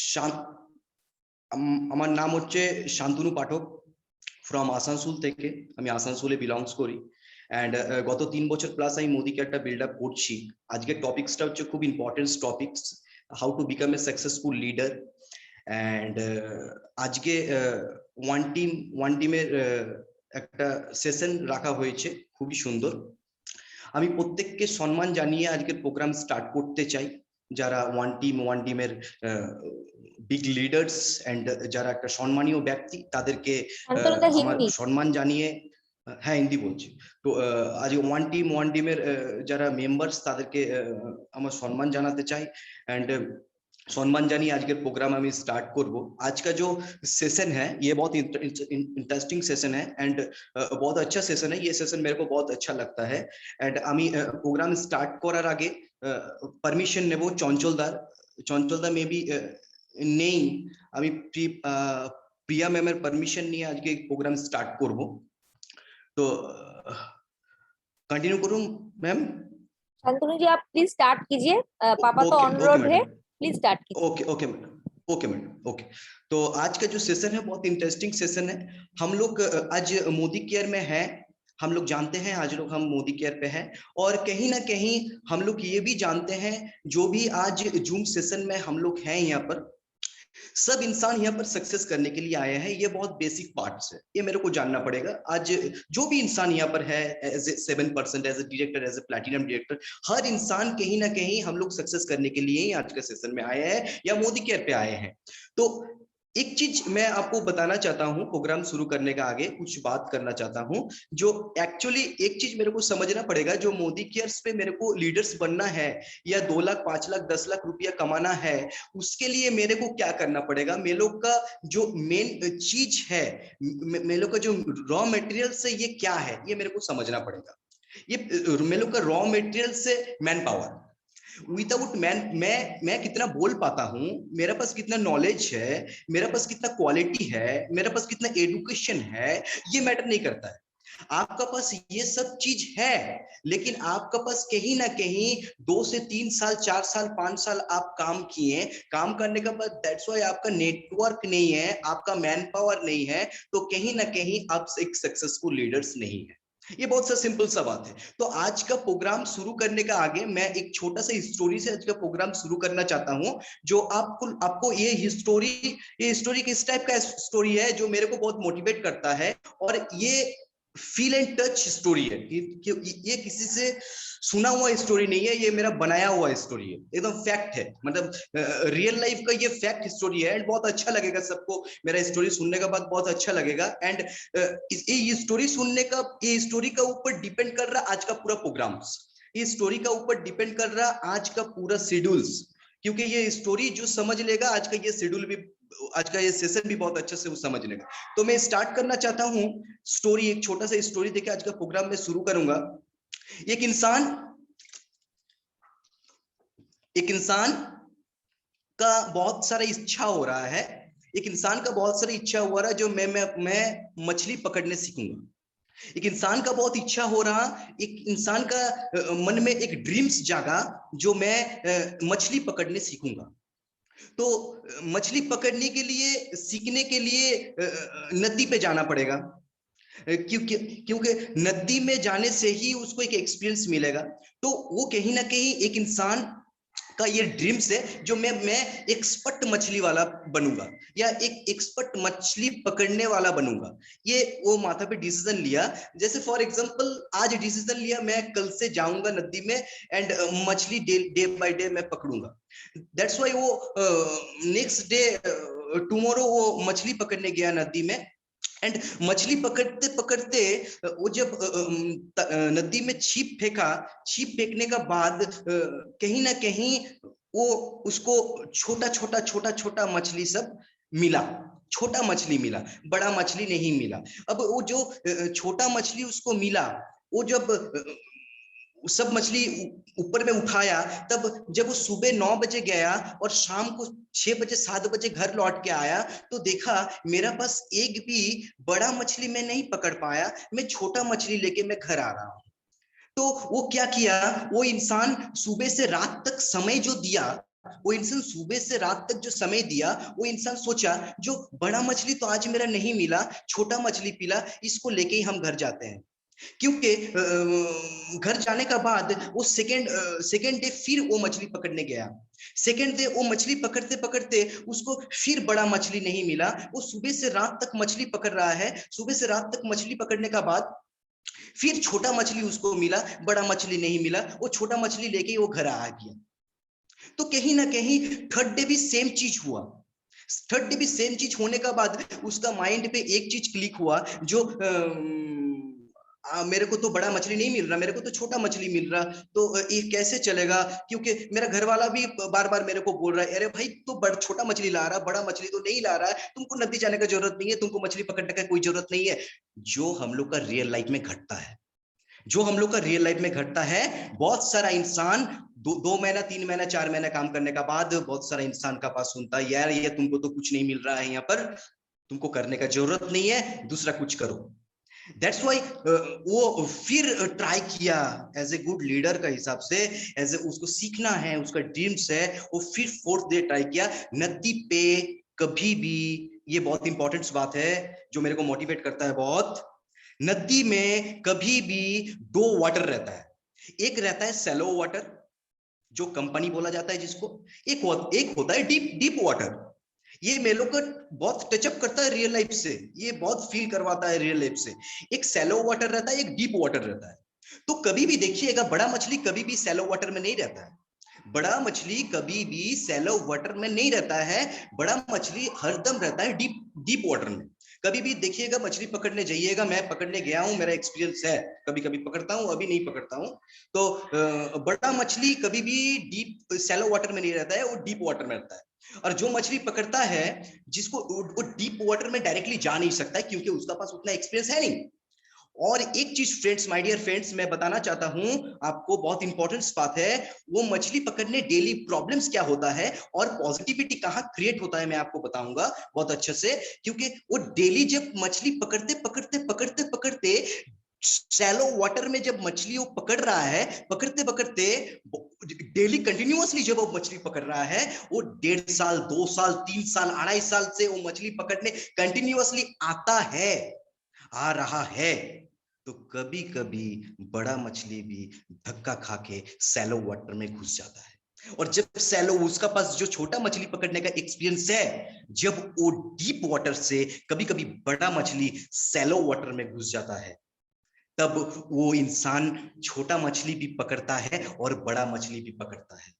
শান্ত আমার নাম হচ্ছে শান্তনু পাঠক ফ্রম আসানসোল থেকে। আমি আসানসোলে বিলংস করি অ্যান্ড গত 3 বছর প্লাস আমি মোদি কেয়ারটা বিল্ড আপ করছি। আজকের টপিক্সটা হচ্ছে খুব important topics, how to become a successful leader. And আজকে ওয়ান টিমের একটা সেশন রাখা হয়েছে, খুবই সুন্দর। আমি প্রত্যেককে সম্মান জানিয়ে আজকের প্রোগ্রাম স্টার্ট করতে চাই। যারা ওয়ান টিমের বিগ লিডার্স অ্যান্ড যারা একটা সম্মানীয় ব্যক্তি, তাদেরকে আমার সম্মান জানিয়ে, হ্যাঁ হিন্দি বলছি তো, আজ ওয়ান টিমের যারা মেম্বার্স তাদেরকে আমার সম্মান জানাতে চাই एंड सम्मान जानिए आज के प्रोग्राम हम स्टार्ट करब। आज का जो सेशन है ये बहुत इंटरेस्टिंग सेशन है एंड बहुत अच्छा सेशन है। ये सेशन मेरे को बहुत अच्छा लगता है एंड আমি प्रोग्राम स्टार्ट করার আগে পারমিশন নেব চঞ্চলদা মেবি নেই, আমি প্রিয়া ম্যামের পারমিশন নিয়ে আজকে प्रोग्राम स्टार्ट করব। तो कंटिन्यू करूं मैम? शांतनु जी आप प्लीज स्टार्ट कीजिए, पापा तो ऑन रोड है, प्लीज स्टार्ट कीजिए। Okay okay madam, okay madam, okay. तो आज का जो सेशन है बहुत इंटरेस्टिंग सेशन है। हम लोग आज मोदी केयर में हैं, हम लोग जानते हैं आज लोग हम मोदी केयर पे हैं और कहीं ना कहीं हम लोग ये भी जानते हैं जो भी आज जूम सेशन में हम लोग हैं यहाँ पर सब इंसान यहाँ पर सक्सेस करने के लिए आए हैं। ये बहुत बेसिक पार्ट्स है, ये मेरे को जानना पड़ेगा। आज जो भी इंसान यहाँ पर है as a 7% as a director as a platinum director, हर इंसान कहीं ना कहीं हम लोग सक्सेस करने के लिए ही आज के सेशन में आए हैं या मोदी केयर पे आए हैं। तो एक चीज मैं आपको बताना चाहता हूं, प्रोग्राम शुरू करने का आगे कुछ बात करना चाहता हूं जो एक्चुअली एक चीज मेरे को समझना पड़ेगा। जो मोदी केयर्स पे मेरे को लीडर्स बनना है या 2 लाख 5 लाख 10 लाख रुपया कमाना है, उसके लिए मेरे को क्या करना पड़ेगा। मेरे लोग का जो मेन चीज है, मेरे लोग का जो रॉ मटेरियल से ये क्या है, ये मेरे को समझना पड़ेगा। ये मेरे लोग का रॉ मटेरियल से मैन पावर, विदाउट मैन मैं कितना बोल पाता हूँ, मेरे पास कितना नॉलेज है, मेरे पास कितना क्वालिटी है, मेरे पास कितना एजुकेशन है, ये मैटर नहीं करता है। आपका पास ये सब चीज है लेकिन आपका पास कहीं ना कहीं 2 से 3 साल 4 साल 5 साल आप काम किए, काम करने के बाद दैट्स व्हाई आपका नेटवर्क नहीं है, आपका मैन पावर नहीं है, तो कहीं ना कहीं आप एक सक्सेसफुल लीडर्स नहीं है। ये बहुत सा सिंपल सा बात है। तो आज का प्रोग्राम शुरू करने का आगे मैं एक छोटा सा स्टोरी से आज का प्रोग्राम शुरू करना चाहता हूं जो आपको ये स्टोरी किस टाइप का स्टोरी है जो मेरे को बहुत मोटिवेट करता है और ये फील एंड टच स्टोरी है। ये किसी से सुना हुआ स्टोरी नहीं है, ये मेरा बनाया हुआ स्टोरी है, एकदम फैक्ट है, मतलब रियल लाइफ का ये फैक्ट स्टोरी है एंड बहुत अच्छा लगेगा सबको। मेरा स्टोरी सुनने के बाद बहुत अच्छा लगेगा एंड ये स्टोरी सुनने का, ये स्टोरी का ऊपर डिपेंड कर रहा आज का पूरा प्रोग्राम्स, ये स्टोरी का ऊपर डिपेंड कर रहा आज का पूरा शेड्यूल्स, क्योंकि ये स्टोरी जो समझ लेगा आज का ये शेड्यूल भी, आज का ये सेशन भी बहुत अच्छे से वो समझ लेगा। तो मैं स्टार्ट करना चाहता हूँ स्टोरी, एक छोटा सा स्टोरी देके आज का प्रोग्राम में शुरू करूंगा। एक इंसान का बहुत सारा इच्छा हो रहा है, एक इंसान का बहुत सारी इच्छा हो रहा है जो मैं मछली पकड़ने सीखूंगा। एक इंसान का बहुत इच्छा हो रहा, एक इंसान का मन में एक ड्रीम्स जागा जो मैं मछली पकड़ने सीखूंगा। तो मछली पकड़ने के लिए, सीखने के लिए नदी पे जाना पड़ेगा, क्योंकि नदी में जाने से ही उसको एक एक्सपीरियंस मिलेगा। तो वो कहीं ना कहीं एक इंसान का ये ड्रीम्स है जो मैं एक्सपर्ट मछली वाला बनूंगा या एक एक्सपर्ट मछली पकड़ने वाला बनूंगा। ये वो माथा पे डिसीजन लिया, जैसे फॉर एग्जांपल आज डिसीजन लिया मैं कल से जाऊंगा नदी में एंड मछली डे बाय डे मैं पकड़ूंगा। दैट्स व्हाई वो नेक्स्ट डे टुमारो वो मछली पकड़ने गया नदी में एंड मछली पकड़ते पकड़ते वो जब नदी में छिप फेंका, छिप फेंकने का बाद कहीं ना कहीं वो उसको छोटा छोटा छोटा छोटा मछली सब मिला, छोटा मछली मिला, बड़ा मछली नहीं मिला। अब वो जो छोटा मछली उसको मिला, वो जब सब मछली ऊपर में उठाया, तब जब वो सुबह 9 बजे गया और शाम को 6 बजे 7 बजे घर लौट के आया तो देखा मेरा पास एक भी बड़ा मछली मैं नहीं पकड़ पाया, मैं छोटा मछली लेके मैं घर आ रहा हूं। तो वो क्या किया, वो इंसान सुबह से रात तक समय जो दिया वो इंसान सुबह से रात तक जो समय दिया, वो इंसान सोचा जो बड़ा मछली तो आज मेरा नहीं मिला, छोटा मछली पिला, इसको लेके ही हम घर जाते हैं। क्योंकि घर जाने का बाद वो सेकेंड डे फिर वो मछली पकड़ने गया। सेकेंड डे वो मछली पकड़ते पकड़ते उसको फिर बड़ा मछली नहीं मिला। वो सुबह से रात तक मछली पकड़ रहा है। सुबह से रात तक मछली पकड़ने का बाद फिर छोटा मछली उसको मिला, बड़ा मछली नहीं मिला। वो छोटा मछली लेके वो घर आ गया। तो कहीं ना कहीं थर्ड डे भी सेम चीज हुआ। थर्ड डे भी सेम चीज होने का बाद उसका माइंड पे एक चीज क्लिक हुआ, जो मेरे को तो बड़ा मछली नहीं मिल रहा, मेरे को तो छोटा मछली मिल रहा, तो ये कैसे चलेगा? क्योंकि मेरा घर वाला भी बार बार मेरे को बोल रहा है, अरे भाई तो बड़ा छोटा मछली ला रहा, बड़ा मछली तो नहीं ला रहा है, तुमको नदी जाने का जरूरत नहीं है, तुमको मछली पकड़ने का कोई जरूरत नहीं है। जो हम लोग का रियल लाइफ में घटता है, जो हम लोग का रियल लाइफ में घटता है, बहुत सारा इंसान दो महीना 3 महीना 4 महीना काम करने का बाद बहुत सारा इंसान का पास सुनता है, यार ये तुमको तो कुछ नहीं मिल रहा है यहाँ पर, तुमको करने का जरूरत नहीं है, दूसरा कुछ करो। दैट्स वाई वो फिर ट्राई किया एज ए गुड लीडर का हिसाब से, एज ए उसको सीखना है, उसका ड्रीम्स है, वो फिर फोर्थ डे ट्राई किया। नदी पे कभी भी, ये बहुत इंपॉर्टेंट बात है जो मेरे को मोटिवेट करता है बहुत, नदी में कभी भी 2 वाटर रहता है। एक रहता है सैलो वाटर, जो कंपनी बोला जाता है जिसको, एक होता है डीप वाटर। ये मेरे को बहुत टचअप करता है रियल लाइफ से, ये बहुत फील करवाता है रियल लाइफ से। एक सैलो वाटर रहता है, एक डीप वाटर रहता है। तो कभी भी देखिएगा, बड़ा मछली कभी भी सैलो वाटर में नहीं रहता है। बड़ा मछली कभी भी सैलो वाटर में नहीं रहता है। बड़ा मछली हरदम रहता है डीप वाटर में। कभी भी देखिएगा, मछली पकड़ने जाइएगा, मैं पकड़ने गया हूं, मेरा एक्सपीरियंस है, कभी कभी पकड़ता हूं, अभी नहीं पकड़ता हूं। तो बड़ा मछली कभी भी डीप सैलो वाटर में नहीं रहता है, वो डीप वाटर में रहता है। और जो मछली पकड़ता है, जिसको वो डीप वाटर में डायरेक्टली जा नहीं सकता है, क्योंकि उसका पास उतना एक्सपीरियंस है नहीं। और एक चीज फ्रेंड्स, माय डियर फ्रेंड्स, मैं बताना चाहता हूं आपको, बहुत इंपॉर्टेंट बात है, वो मछली पकड़ने डेली प्रॉब्लम्स क्या होता है और पॉजिटिविटी कहां क्रिएट होता है, मैं आपको बताऊंगा बहुत अच्छे से। क्योंकि वो डेली जब मछली पकड़ते पकड़ते पकड़ते पकड़ते शैलो वाटर में जब मछली वो पकड़ रहा है, पकड़ते पकड़ते डेली कंटिन्यूअसली जब वो मछली पकड़ रहा है, वो 1.5 साल 2 साल 3 साल 2.5 साल से वो मछली पकड़ने कंटिन्यूअसली आता है, आ रहा है। तो कभी कभी बड़ा मछली भी धक्का खा के सैलो वाटर में घुस जाता है। और जब सैलो, उसका पास जो छोटा मछली पकड़ने का एक्सपीरियंस है, जब वो डीप वाटर से कभी कभी बड़ा मछली सैलो वाटर में घुस जाता है, तब वो इंसान छोटा मछली भी पकड़ता है और बड़ा मछली भी पकड़ता है।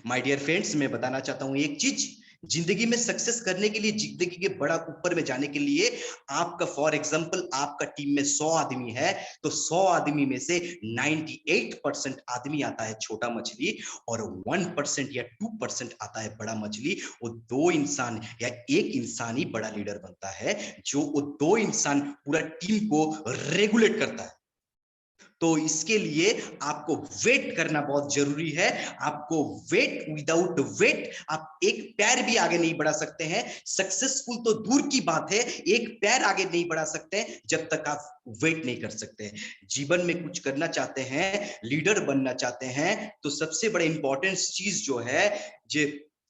माय डियर फ्रेंड्स, मैं बताना चाहता हूं एक चीज, जिंदगी में सक्सेस करने के लिए, जिंदगी के बड़ा ऊपर में जाने के लिए, आपका फॉर एग्जांपल आपका टीम में 100 आदमी है, तो 100 आदमी में से 98% आदमी आता है छोटा मछली, और 1% या 2% आता है बड़ा मछली। वो 2 इंसान या 1 इंसान ही बड़ा लीडर बनता है, जो वो 2 इंसान पूरा टीम को रेगुलेट करता है। तो इसके लिए आपको वेट करना बहुत जरूरी है। आपको वेट, विदाउट वेट आप एक पैर भी आगे नहीं बढ़ा सकते हैं। सक्सेसफुल तो दूर की बात है, एक पैर आगे नहीं बढ़ा सकते हैं जब तक आप वेट नहीं कर सकते। जीवन में कुछ करना चाहते हैं, लीडर बनना चाहते हैं, तो सबसे बड़ा इंपॉर्टेंट चीज जो है, जो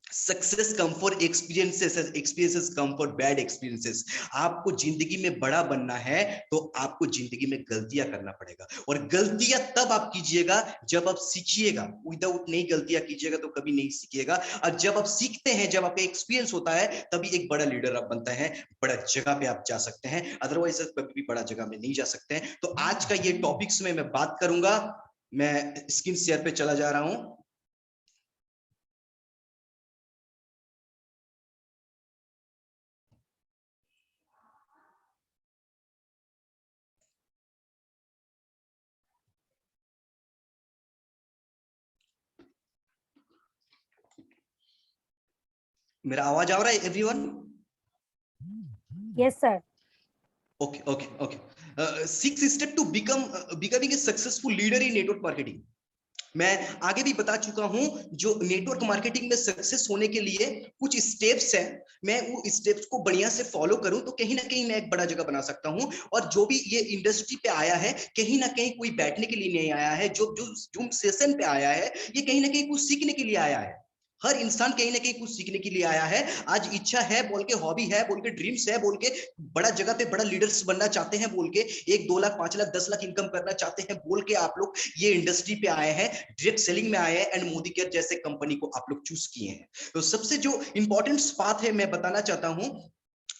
success come for experiences come for bad experiences. आपको जिंदगी में बड़ा बनना है, तो आपको जिंदगी में गलतियां करना पड़ेगा, और गलतियां तब आप कीजिएगा जब आप सीखिएगा। विदाउट नहीं गलतियां कीजिएगा तो कभी नहीं सीखिएगा। और जब आप सीखते हैं, जब आपका एक्सपीरियंस होता है, तभी एक बड़ा लीडर आप बनते हैं, बड़ा जगह पे आप जा सकते हैं, अदरवाइज कभी भी बड़ा जगह में नहीं जा सकते हैं। तो आज का ये टॉपिक्स में मैं बात करूंगा। मैं स्क्रीन शेयर पे चला जा रहा हूं। मेरा आवाज आ रहा है everyone? Yes sir. Okay okay okay. 6 step to becoming a successful leader in network marketing. मैं आगे भी बता चुका हूं, जो नेटवर्क मार्केटिंग में सक्सेस होने के लिए कुछ स्टेप्स हैं, मैं वो स्टेप्स को बढ़िया से फॉलो करूं तो कहीं ना कहीं मैं एक बड़ा जगह बना सकता हूं। और जो भी ये इंडस्ट्री पे आया है, कहीं ना कहीं कोई बैठने के लिए नहीं आया है, जो जो जूम सेशन पे आया है, ये कहीं ना कहीं कुछ सीखने के लिए आया है। हर इंसान कहीं ना कहीं कुछ सीखने के लिए आया है। आज इच्छा है बोल के, हॉबी है बोल के, ड्रीम्स है बोल के, बड़ा जगह पे बड़ा लीडर्स बनना चाहते हैं बोल के, 1-2 लाख 5 लाख 10 लाख इनकम करना चाहते हैं बोल के आप लोग ये इंडस्ट्री पे आए हैं, डायरेक्ट सेलिंग में आए हैं एंड मोदी केयर जैसे कंपनी को आप लोग चूज किए हैं। तो सबसे जो इंपॉर्टेंट बात है मैं बताना चाहता हूं,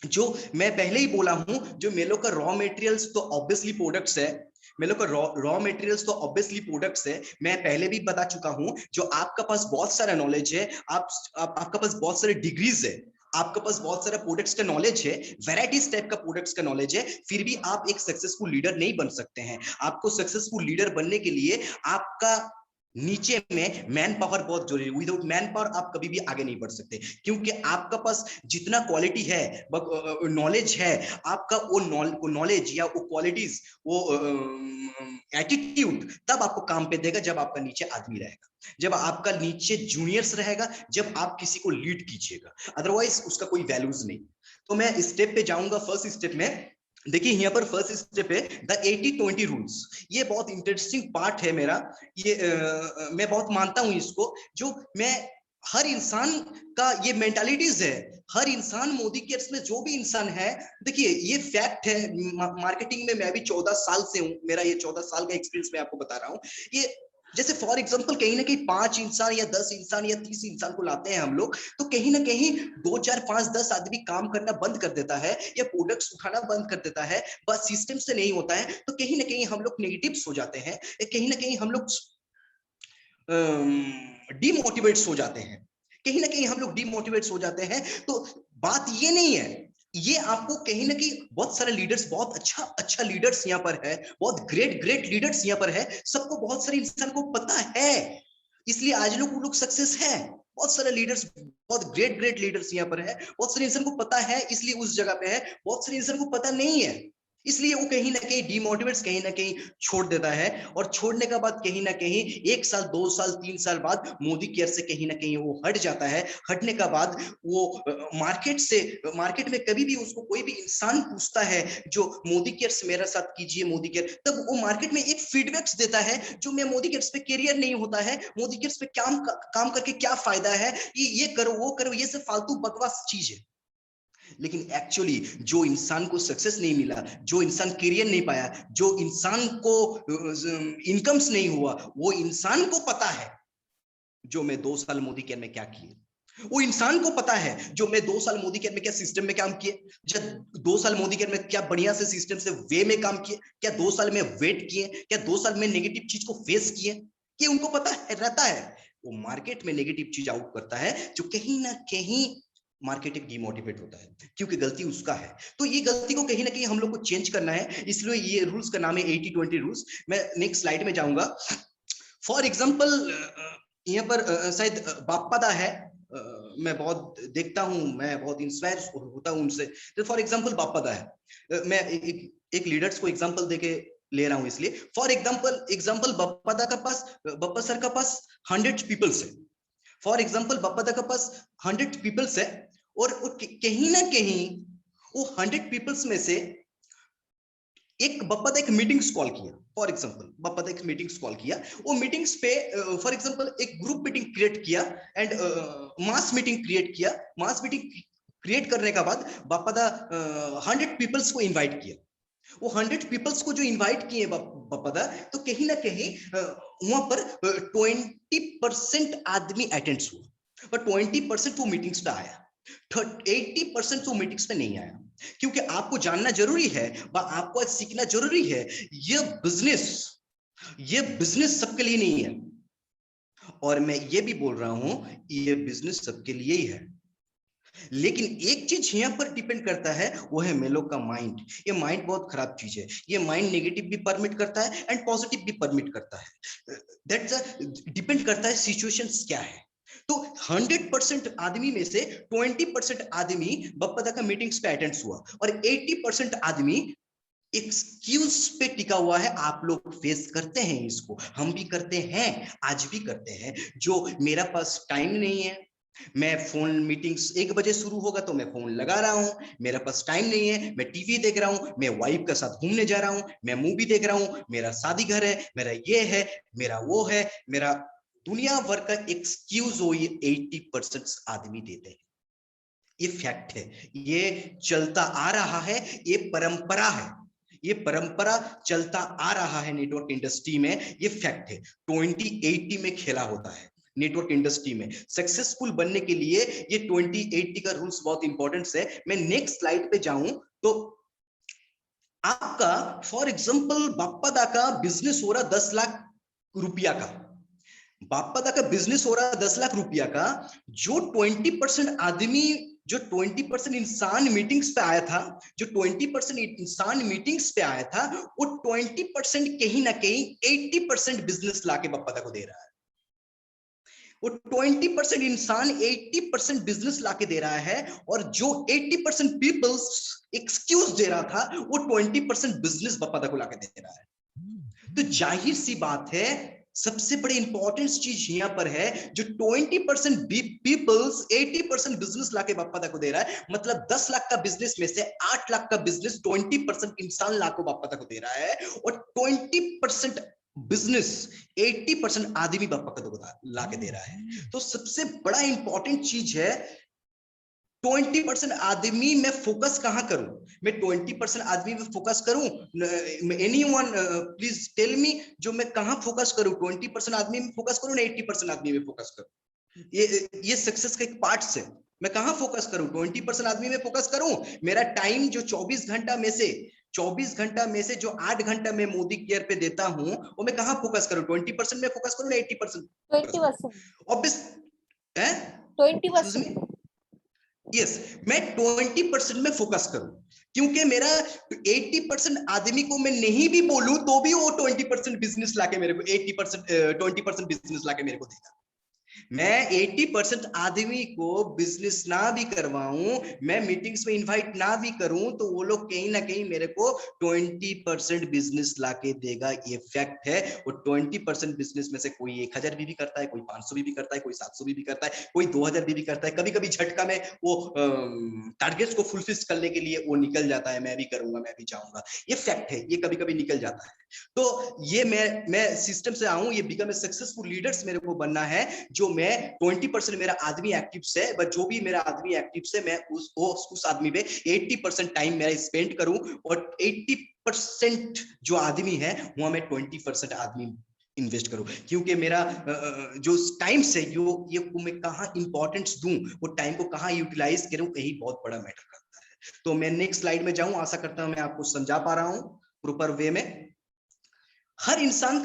जो मैं पहले ही बोला हूं, जो मेलो का रॉ मटेरियल्स तो ऑब्वियसली प्रोडक्ट्स है, मेलो का रॉ मटेरियल्स तो ऑब्वियसली प्रोडक्ट्स है। मैं पहले भी बता चुका हूं, जो आपका पास बहुत सारा नॉलेज है, आपका पास बहुत सारे डिग्रीज है, आपके पास बहुत सारा प्रोडक्ट्स का नॉलेज है, वैराइटीज टाइप का प्रोडक्ट्स का नॉलेज है, फिर भी आप एक सक्सेसफुल लीडर नहीं बन सकते हैं। आपको सक्सेसफुल लीडर बनने के लिए आपका नीचे में मैन पावर बहुत जरूरी है। विदाउट मैन पावर आप कभी भी आगे नहीं बढ़ सकते, क्योंकि आपका पास जितना क्वालिटी है, नॉलेज है, आपका वो नॉलेज या वो क्वालिटीज, वो एटीट्यूड तब आपको काम पे देगा जब आपका नीचे आदमी रहेगा, जब आपका नीचे जूनियर्स रहेगा, जब आप किसी को लीड कीजिएगा, अदरवाइज उसका कोई वैल्यूज नहीं। तो मैं स्टेप पे जाऊंगा। फर्स्ट स्टेप में देखिए, यहाँ पर फर्स्ट स्टेप है द 80-20 रूल्स। ये बहुत इंटरेस्टिंग पार्ट है मेरा, ये मैं बहुत मानता हूं इसको। जो मैं हर इंसान का ये मेंटालिटीज है, हर इंसान मोदी केयर्स में जो भी इंसान है, देखिए ये फैक्ट है। मार्केटिंग में मैं भी 14 साल से हूं, मेरा ये 14 साल का एक्सपीरियंस मैं आपको बता रहा हूं। ये जैसे फॉर एग्जांपल कहीं ना कहीं 5 इंसान या 10 इंसान या 30 इंसान को लाते हैं हम लोग, तो कहीं ना कहीं 2 4 5 10 आदमी काम करना बंद कर देता है या प्रोडक्ट्स उठाना बंद कर देता है, बस सिस्टम से नहीं होता है, तो कहीं ना कहीं हम लोग नेगेटिव्स हो जाते हैं, कहीं ना कहीं हम लोग डिमोटिवेट्स हो जाते हैं, कहीं ना कहीं हम लोग डिमोटिवेट्स हो जाते हैं। तो बात ये नहीं है, ये आपको कहीं ना कहीं बहुत सारे लीडर्स, बहुत अच्छा लीडर्स यहाँ पर है, बहुत ग्रेट लीडर्स यहाँ पर है, सबको बहुत सारे इंसान को पता है, इसलिए आज लोग वो लोग सक्सेस है। बहुत सारे लीडर्स, बहुत ग्रेट लीडर्स यहाँ पर है, बहुत सारे इंसान को पता है इसलिए उस जगह पे है, बहुत सारे इंसान को पता नहीं है इसलिए वो कहीं ना कहीं डिमोटिवेट्स, कहीं ना कहीं छोड़ देता है। और छोड़ने का बाद कहीं ना कहीं 1 साल 2 साल 3 साल बाद मोदी केयर से कहीं ना कहीं वो हट जाता है। हटने का बाद वो मार्केट में कभी भी उसको कोई भी इंसान पूछता है जो मोदी केयर से मेरा साथ कीजिए मोदी केयर, तब वो मार्केट में एक फीडबैक्स देता है जो मैं मोदी केयर पे कैरियर नहीं होता है, मोदी केयर पे काम करके क्या फायदा है, ये करो वो करो, ये सब फालतू बकवास चीज है। लेकिन एक्चुअली जो इंसान को सक्सेस नहीं मिला, जो इंसान करियर नहीं पाया, जो इंसान को इनकम्स नहीं हुआ, वो इंसान को पता है जो मैं 2 साल मोदी केयर में क्या किए, वो इंसान को पता है जो मैं 2 साल मोदी केयर में क्या सिस्टम में काम किए, जब 2 साल मोदी केयर में क्या बढ़िया से सिस्टम से वे में काम किए, क्या 2 साल में वेट किए, क्या 2 साल में नेगेटिव चीज को फेस किए, ये उनको पता है, रहता है। वो मार्केट में नेगेटिव चीज आउट करता है, जो कहीं ना कहीं मार्केटिंग डिमोटिवेट होता है, क्योंकि गलती उसका है। तो ये गलती को कहीं ना कहीं हम लोग को चेंज करना है, इसलिए ये रूल्स का नाम है 80-20 रूल्स। मैं नेक्स्ट स्लाइड में जाऊंगा। फॉर एग्जांपल यहाँ पर शायद बाप्पादा है, मैं बहुत देखता हूं, मैं बहुत इंस्पायर होता हूं उनसे। तो फॉर एग्जांपल बाप्पादा है, मैं एक लीडर्स को एग्जांपल देके ले रहा हूं, इसलिए फॉर एग्जांपल बप्पा सर का पास 100 पीपल्स है। फॉर एग्जाम्पल बप्पादा के पास 100 पीपल्स है, और कहीं ना कहीं वो 100 पीपल्स में से बप्पादा एक मीटिंग्स कॉल किया। फॉर एग्जाम्पल बप्पादा एक मीटिंग्स कॉल किया, वो मीटिंग्स पे फॉर एग्जाम्पल एक ग्रुप मीटिंग क्रिएट किया एंड मास मीटिंग क्रिएट किया। मास मीटिंग क्रिएट करने का बाद बप्पादा 100 पीपल्स को इन्वाइट किया। वो 100 पीपल्स को जो इन्वाइट किए बप्पादा, तो कहीं ना कहीं वहां पर 20% आदमी अटेंड्स हुआ, पर 20% वो मीटिंग्स पे आया, 80% वो मीटिंग्स पे नहीं आया। क्योंकि आपको जानना जरूरी है, आपको सीखना जरूरी है, ये बिजनेस सबके लिए नहीं है। और मैं ये भी बोल रहा हूं, ये बिजनेस सबके लिए ही है, लेकिन एक चीज यहाँ पर डिपेंड करता है, वो है मेलो का माइंड। ये माइंड बहुत खराब चीज है, ये माइंड नेगेटिव भी परमिट करता है एंड पॉजिटिव भी परमिट करता है। दैट्स डिपेंड करता है सिचुएशंस क्या है। तो 100% आदमी में से 20% आदमी बप्पादा का मीटिंग्स पे अटेंड हुआ, और 80% आदमी एक्सक्यूज पे टिका हुआ है। आप लोग फेस करते हैं इसको, हम भी करते हैं, आज भी करते हैं। जो मेरा पास टाइम नहीं है, मैं फोन मीटिंग्स 1 बजे शुरू होगा तो मैं फोन लगा रहा हूं, मेरा पास टाइम नहीं है, मैं टीवी देख रहा हूं, मैं वाइफ के साथ घूमने जा रहा हूं, मैं मूवी देख रहा हूं, मेरा शादी घर है, मेरा ये है, मेरा वो है, मेरा दुनिया भर का एक्सक्यूज हो ये 80% आदमी देते हैं। ये फैक्ट है, ये चलता आ रहा है, ये परंपरा है, ये परंपरा चलता आ रहा है नेटवर्क इंडस्ट्री में। ये फैक्ट है। 2080 में खेला होता है नेटवर्क इंडस्ट्री में। सक्सेसफुल बनने के लिए ये 2080 का रूल्स बहुत इंपॉर्टेंट है। मैं नेक्स्ट स्लाइड पे जाऊं तो आपका फॉर एग्जांपल बाप्पा दा का बिजनेस हो रहा 10 लाख रुपया का, बाप्पा दा का बिजनेस हो रहा 10 लाख रुपया का। जो 20% आदमी, जो 20% इंसान मीटिंग्स पे आया था, जो 20% इंसान मीटिंग्स पे आया था, वो 20% कहीं ना कहीं 80% बिजनेस लाके बाप्पा दा को दे रहा है। वो 20% इंसान 80% बिजनेस लाके दे रहा है, और जो 80% पीपल्स एक्सक्यूज दे रहा था, वो 20% बिजनेस बाप्पा दा को लाके दे रहा है। तो जाहिर सी बात है, सबसे बड़ी इंपॉर्टेंट चीज यहां पर है, जो 20% पीपल्स 80% बिजनेस लाके बाप्पा दा को दे रहा है, मतलब 10 लाख का बिजनेस में से 8 लाख का बिजनेस 20% इंसान लाको बाप्पा दा को दे रहा है, और 20% बिजनेस 80% आदमी बाप्पा दा को लाके दे रहा है। तो सबसे बड़ा इंपॉर्टेंट चीज है, 20% आदमी में फोकस कहां करूं? मैं 20% आदमी में फोकस करूं? एनीवन प्लीज टेल मी, जो मैं कहां फोकस करूं? 20% आदमी में फोकस करूं ना 80% आदमी में फोकस करूं? ये सक्सेस का एक पार्ट है। मैं कहां फोकस करूं? 20% आदमी में फोकस करूं? मेरा टाइम जो 24 घंटा में से 24 घंटा में से जो 8 घंटा मैं मोदी केयर पे देता हूं, वो मैं कहां फोकस करूं? 20% में फोकस करूं ना 80%? 20%। ऑब्वियस है। एक्सक्यूज 20%। मी, यस, मैं 20% में फोकस करूं, क्योंकि मेरा 80% आदमी को मैं नहीं भी बोलूं तो भी वो 20% बिजनेस लाके मेरे को 80% 20% बिजनेस लाके मेरे को देगा। मैं 80% आदमी को बिजनेस ना भी करवाऊं, मैं मीटिंग्स में इनवाइट ना भी करूं, तो वो लोग कहीं ना कहीं मेरे को 20% बिजनेस लाके देगा। ये फैक्ट है। और 20% बिजनेस में से कोई 1000 भी करता है, कोई 500 भी करता है, कोई 700 भी करता है, कोई 2000 भी करता है। कभी कभी झटका में वो टारगेट्स को फुलफिल करने के लिए वो निकल जाता है, मैं भी करूंगा, मैं भी जाऊंगा। ये फैक्ट है, ये कभी कभी निकल जाता है। तो ये मैं सिस्टम से आऊं, ये बिकम ए सक्सेसफुल लीडर्स मेरे को बनना है, जो मैं 20% मेरा आदमी एक्टिव से, बट जो भी मेरा आदमी एक्टिव से, मैं उस आदमी पे 80% टाइम मेरा स्पेंड करूं, और 80% जो आदमी है वहां मैं 20% आदमी इन्वेस्ट करूं। क्योंकि मेरा जो टाइम से ये मैं कहां इंपॉर्टेंस दूं, वो टाइम को कहां यूटिलाइज करूं, यही बहुत बड़ा मैटर करता है। तो मैं नेक्स्ट स्लाइड में जाऊं, आशा करता हूं मैं आपको समझा पा रहा हूं प्रॉपर वे में। हर इंसान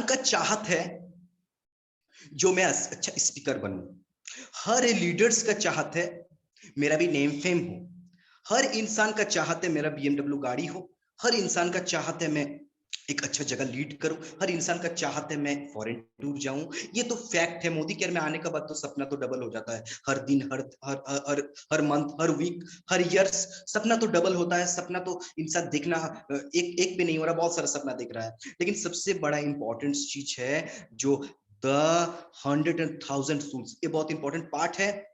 का चाहत है जो मैं अच्छा स्पीकर बनूं। हर लीडर्स का चाहत है मेरा भी नेम फेम हो। हर इंसान का चाहत है मेरा BMW गाड़ी हो। हर इंसान का चाहत है मैं एक अच्छा जगह लीड करूं। हर इंसान का चाहत है मैं फॉरेन टूर जाऊं। ये तो फैक्ट है। मोदी केयर में आने के बाद तो सपना तो डबल हो जाता है। हर दिन, हर हर हर हर मंथ, हर वीक, हर ईयर्स सपना तो डबल होता है। सपना तो इंसान देखना एक एक पे नहीं हो रहा, बहुत सारा सपना देख रहा है। लेकिन सबसे बड़ा इंपॉर्टेंट चीज है जो द 100,000 रूल्स, ये बहुत इंपॉर्टेंट पार्ट है।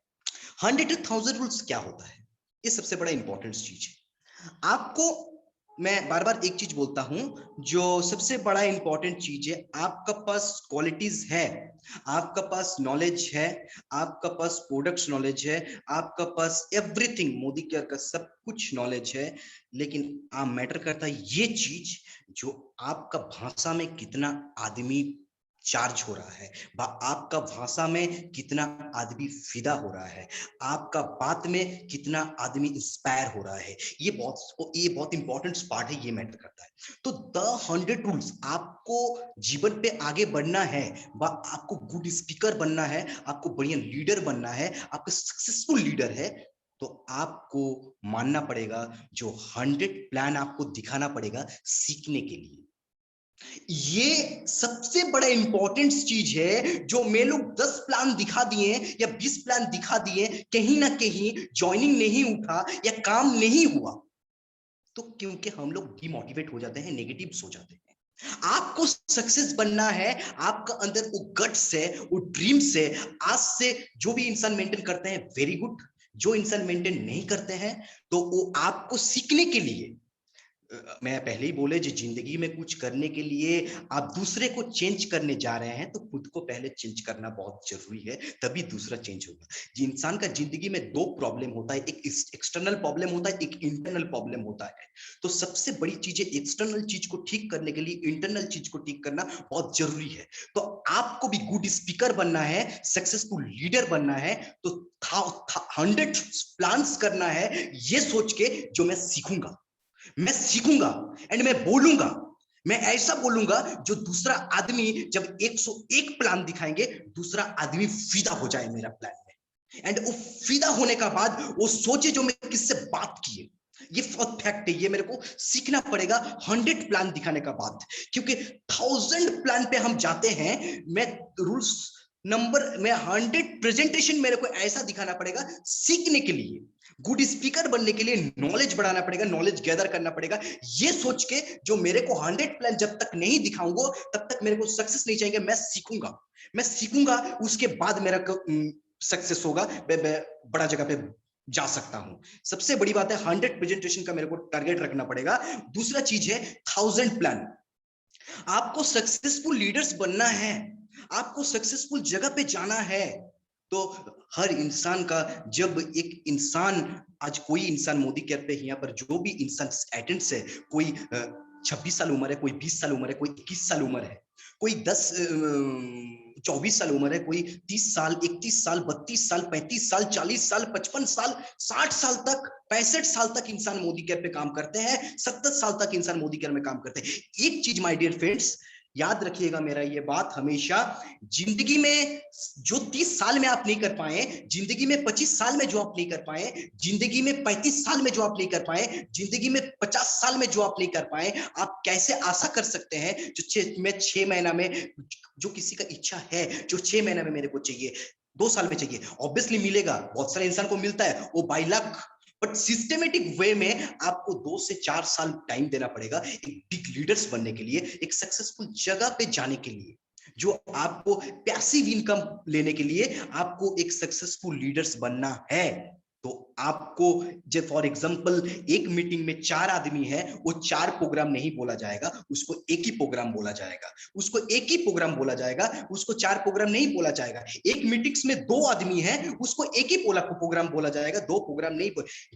100,000 रूल्स क्या होता है, ये सबसे बड़ा इंपॉर्टेंट चीज है। आपको मैं बार बार एक चीज बोलता हूं, जो सबसे बड़ा इंपॉर्टेंट चीज है, आपका पास क्वालिटीज है, आपका पास नॉलेज है, आपका पास प्रोडक्ट्स नॉलेज है, आपका पास एवरीथिंग मोदी केयर का सब कुछ नॉलेज है। लेकिन आप मैटर करता है ये चीज, जो आपका भाषा में कितना आदमी चार्ज हो रहा है, आपका भाषा में कितना आदमी फिदा हो रहा है, आपका बात में कितना आदमी इंस्पायर हो रहा है, ये बहुत इंपॉर्टेंट पार्ट है, ये मैटर करता है। तो द 100 रूल्स, आपको जीवन पे आगे बढ़ना है, आपको गुड स्पीकर बनना है, आपको बढ़िया लीडर बनना है, आपको सक्सेसफुल लीडर है, तो आपको मानना पड़ेगा, जो 100 प्लान आपको दिखाना पड़ेगा सीखने के लिए। ये सबसे बड़ा इंपॉर्टेंट चीज है। जो मैं लोग 10 प्लान दिखा दिए या 20 प्लान दिखा दिए, कहीं ना कहीं ज्वाइनिंग नहीं उठा या काम नहीं हुआ, तो क्योंकि हम लोग डिमोटिवेट हो जाते हैं, नेगेटिव हो जाते हैं। आपको सक्सेस बनना है, आपका अंदर वो गट्स है, वो ड्रीम्स है। आज से जो भी इंसान मेंटेन करते हैं वेरी गुड, जो इंसान मेंटेन नहीं करते हैं, तो वो आपको सीखने के लिए मैं पहले ही बोले, जो जिंदगी में कुछ करने के लिए आप दूसरे को चेंज करने जा रहे हैं तो खुद को पहले चेंज करना बहुत जरूरी है, तभी दूसरा चेंज होगा। जी, इंसान का जिंदगी में दो प्रॉब्लम होता है, एक एक्सटर्नल प्रॉब्लम होता है, एक इंटरनल प्रॉब्लम होता है। तो सबसे बड़ी चीज है एक्सटर्नल चीज को ठीक करने के लिए इंटरनल चीज को ठीक करना बहुत जरूरी है। तो आपको भी गुड स्पीकर बनना है, सक्सेसफुल लीडर बनना है, तो 100 प्लान्स करना है ये सोच के जो मैं सीखूंगा एंड मैं बोलूंगा, मैं ऐसा बोलूंगा जो दूसरा आदमी जब 101 प्लान दिखाएंगे दूसरा आदमी फिदा हो जाए मेरा प्लान में, एंड वो फिदा होने का बाद वो सोचे जो मैं किससे बात किए। ये फैक्ट है, ये मेरे को सीखना पड़ेगा 100 प्लान दिखाने का बाद, क्योंकि 1000 प्लान पे हम जाते हैं। मैं रूल्स नंबर में 100 प्रेजेंटेशन मेरे को ऐसा दिखाना पड़ेगा सीखने के लिए, गुड स्पीकर बनने के लिए नॉलेज बढ़ाना पड़ेगा, नॉलेज गैदर करना पड़ेगा, ये सोच के जो मेरे को 100 प्लान जब तक नहीं दिखाऊंगा तब तक मेरे को सक्सेस नहीं चाहिए। मैं सीखूंगा उसके बाद मेरा सक्सेस होगा, मैं बड़ा जगह पे जा सकता हूं। सबसे बड़ी बात है 100 प्रेजेंटेशन का मेरे को टारगेट रखना पड़ेगा। दूसरा चीज है 1000 प्लान। आपको सक्सेसफुल लीडर्स बनना है, आपको सक्सेसफुल जगह पे जाना है। तो हर इंसान का, जब एक इंसान, आज कोई इंसान मोदी केयर पे यहाँ पर जो भी इंसान अटेंड्स है, कोई 26 साल उम्र है, कोई 20 साल उम्र है, कोई 21 साल उम्र है, कोई 24 साल उम्र है, कोई 30 साल, 31 साल, 32 साल, 35 साल, 40 साल, 55 साल, 60 साल तक, 65 साल तक इंसान मोदी केयर पे काम करते हैं, 70 साल तक इंसान मोदी केयर में काम करते हैं। एक चीज माय डियर फ्रेंड्स याद रखिएगा, मेरा ये बात हमेशा, जिंदगी में जो 30 साल में आप नहीं कर पाए, जिंदगी में 25 साल में जो आप नहीं कर पाए, जिंदगी में 35 साल में जो आप नहीं कर पाए, जिंदगी में 50 साल में जो आप नहीं कर पाए, आप कैसे आशा कर सकते हैं जो 6 महीना में, जो किसी का इच्छा है जो 6 महीना में मेरे को चाहिए, 2 साल में चाहिए, ऑब्वियसली मिलेगा, बहुत सारे इंसान को मिलता है वो बाय लक, बट सिस्टेमेटिक वे में आपको 2 से 4 साल टाइम देना पड़ेगा एक बिग लीडर्स बनने के लिए, एक सक्सेसफुल जगह पे जाने के लिए, जो आपको पैसिव इनकम लेने के लिए आपको एक सक्सेसफुल लीडर्स बनना है। तो आपको, जब फॉर एग्जांपल एक मीटिंग में 4 आदमी है, वो 4 प्रोग्राम नहीं बोला जाएगा, उसको एक ही प्रोग्राम बोला जाएगा, उसको एक ही प्रोग्राम बोला जाएगा, उसको 4 प्रोग्राम नहीं बोला जाएगा। एक मीटिंग्स में 2 आदमी है, उसको एक ही प्रोग्राम बोला जाएगा, 2 प्रोग्राम नहीं।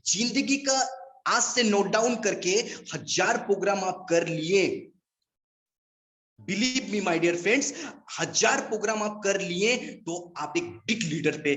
जिंदगी का आज से नोट डाउन करके 1000 प्रोग्राम आप कर लिए, believe me my dear friends, 1000 programme आप कर लिए तो आप एक बिग लीडर पे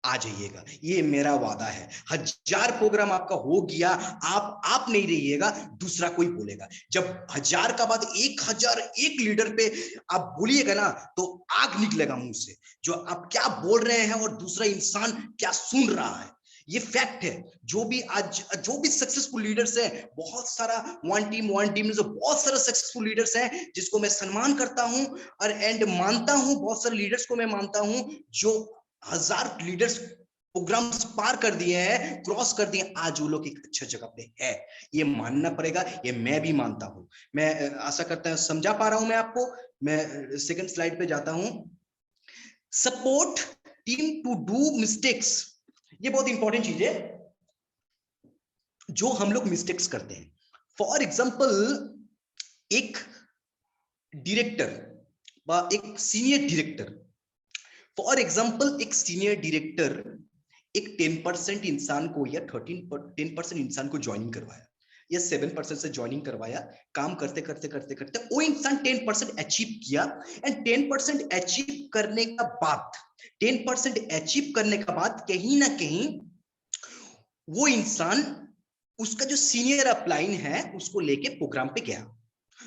आ जाइएगा, ये मेरा वादा है। 1000 प्रोग्राम आपका हो गया, आप नहीं रहिएगा, दूसरा कोई बोलेगा। जब 1000 का बाद 1001 लीडर पे आप बोलिएगा ना, तो आग निकलेगा मुंह से, जो आप क्या बोल रहे हैं और दूसरा इंसान क्या सुन रहा है। ये फैक्ट है। जो भी सक्सेसफुल लीडर्स हैं, बहुत सारा वन टीम में जो बहुत सारा सक्सेसफुल लीडर्स हैं जिसको मैं सम्मान करता हूं और एंड मानता हूं, बहुत सारे लीडर्स को मैं मानता हूं जो 1000 लीडर्स प्रोग्राम्स पार कर दिए हैं, क्रॉस कर दिए, आज वो लोग एक अच्छी जगह पे है, ये मानना पड़ेगा, ये मैं भी मानता हूं। मैं आशा करता हूं समझा पा रहा हूं मैं आपको। मैं सेकंड स्लाइड पे जाता हूं। Support team to do mistakes, ये बहुत इंपॉर्टेंट चीज है, जो हम लोग मिस्टेक्स करते हैं। फॉर एग्जांपल एक डायरेक्टर व एक सीनियर डायरेक्टर, फॉर एग्जांपल एक सीनियर डायरेक्टर एक 10% इंसान को या 10% इंसान को ज्वाइनिंग करवाया या 7% से ज्वाइनिंग करवाया, काम करते करते करते करते वो इंसान 10% अचीव किया, एंड 10% अचीव करने का बाद 10% अचीव करने का बाद कहीं ना कहीं वो इंसान, उसका जो सीनियर अपलाइन है उसको लेके प्रोग्राम पे गया,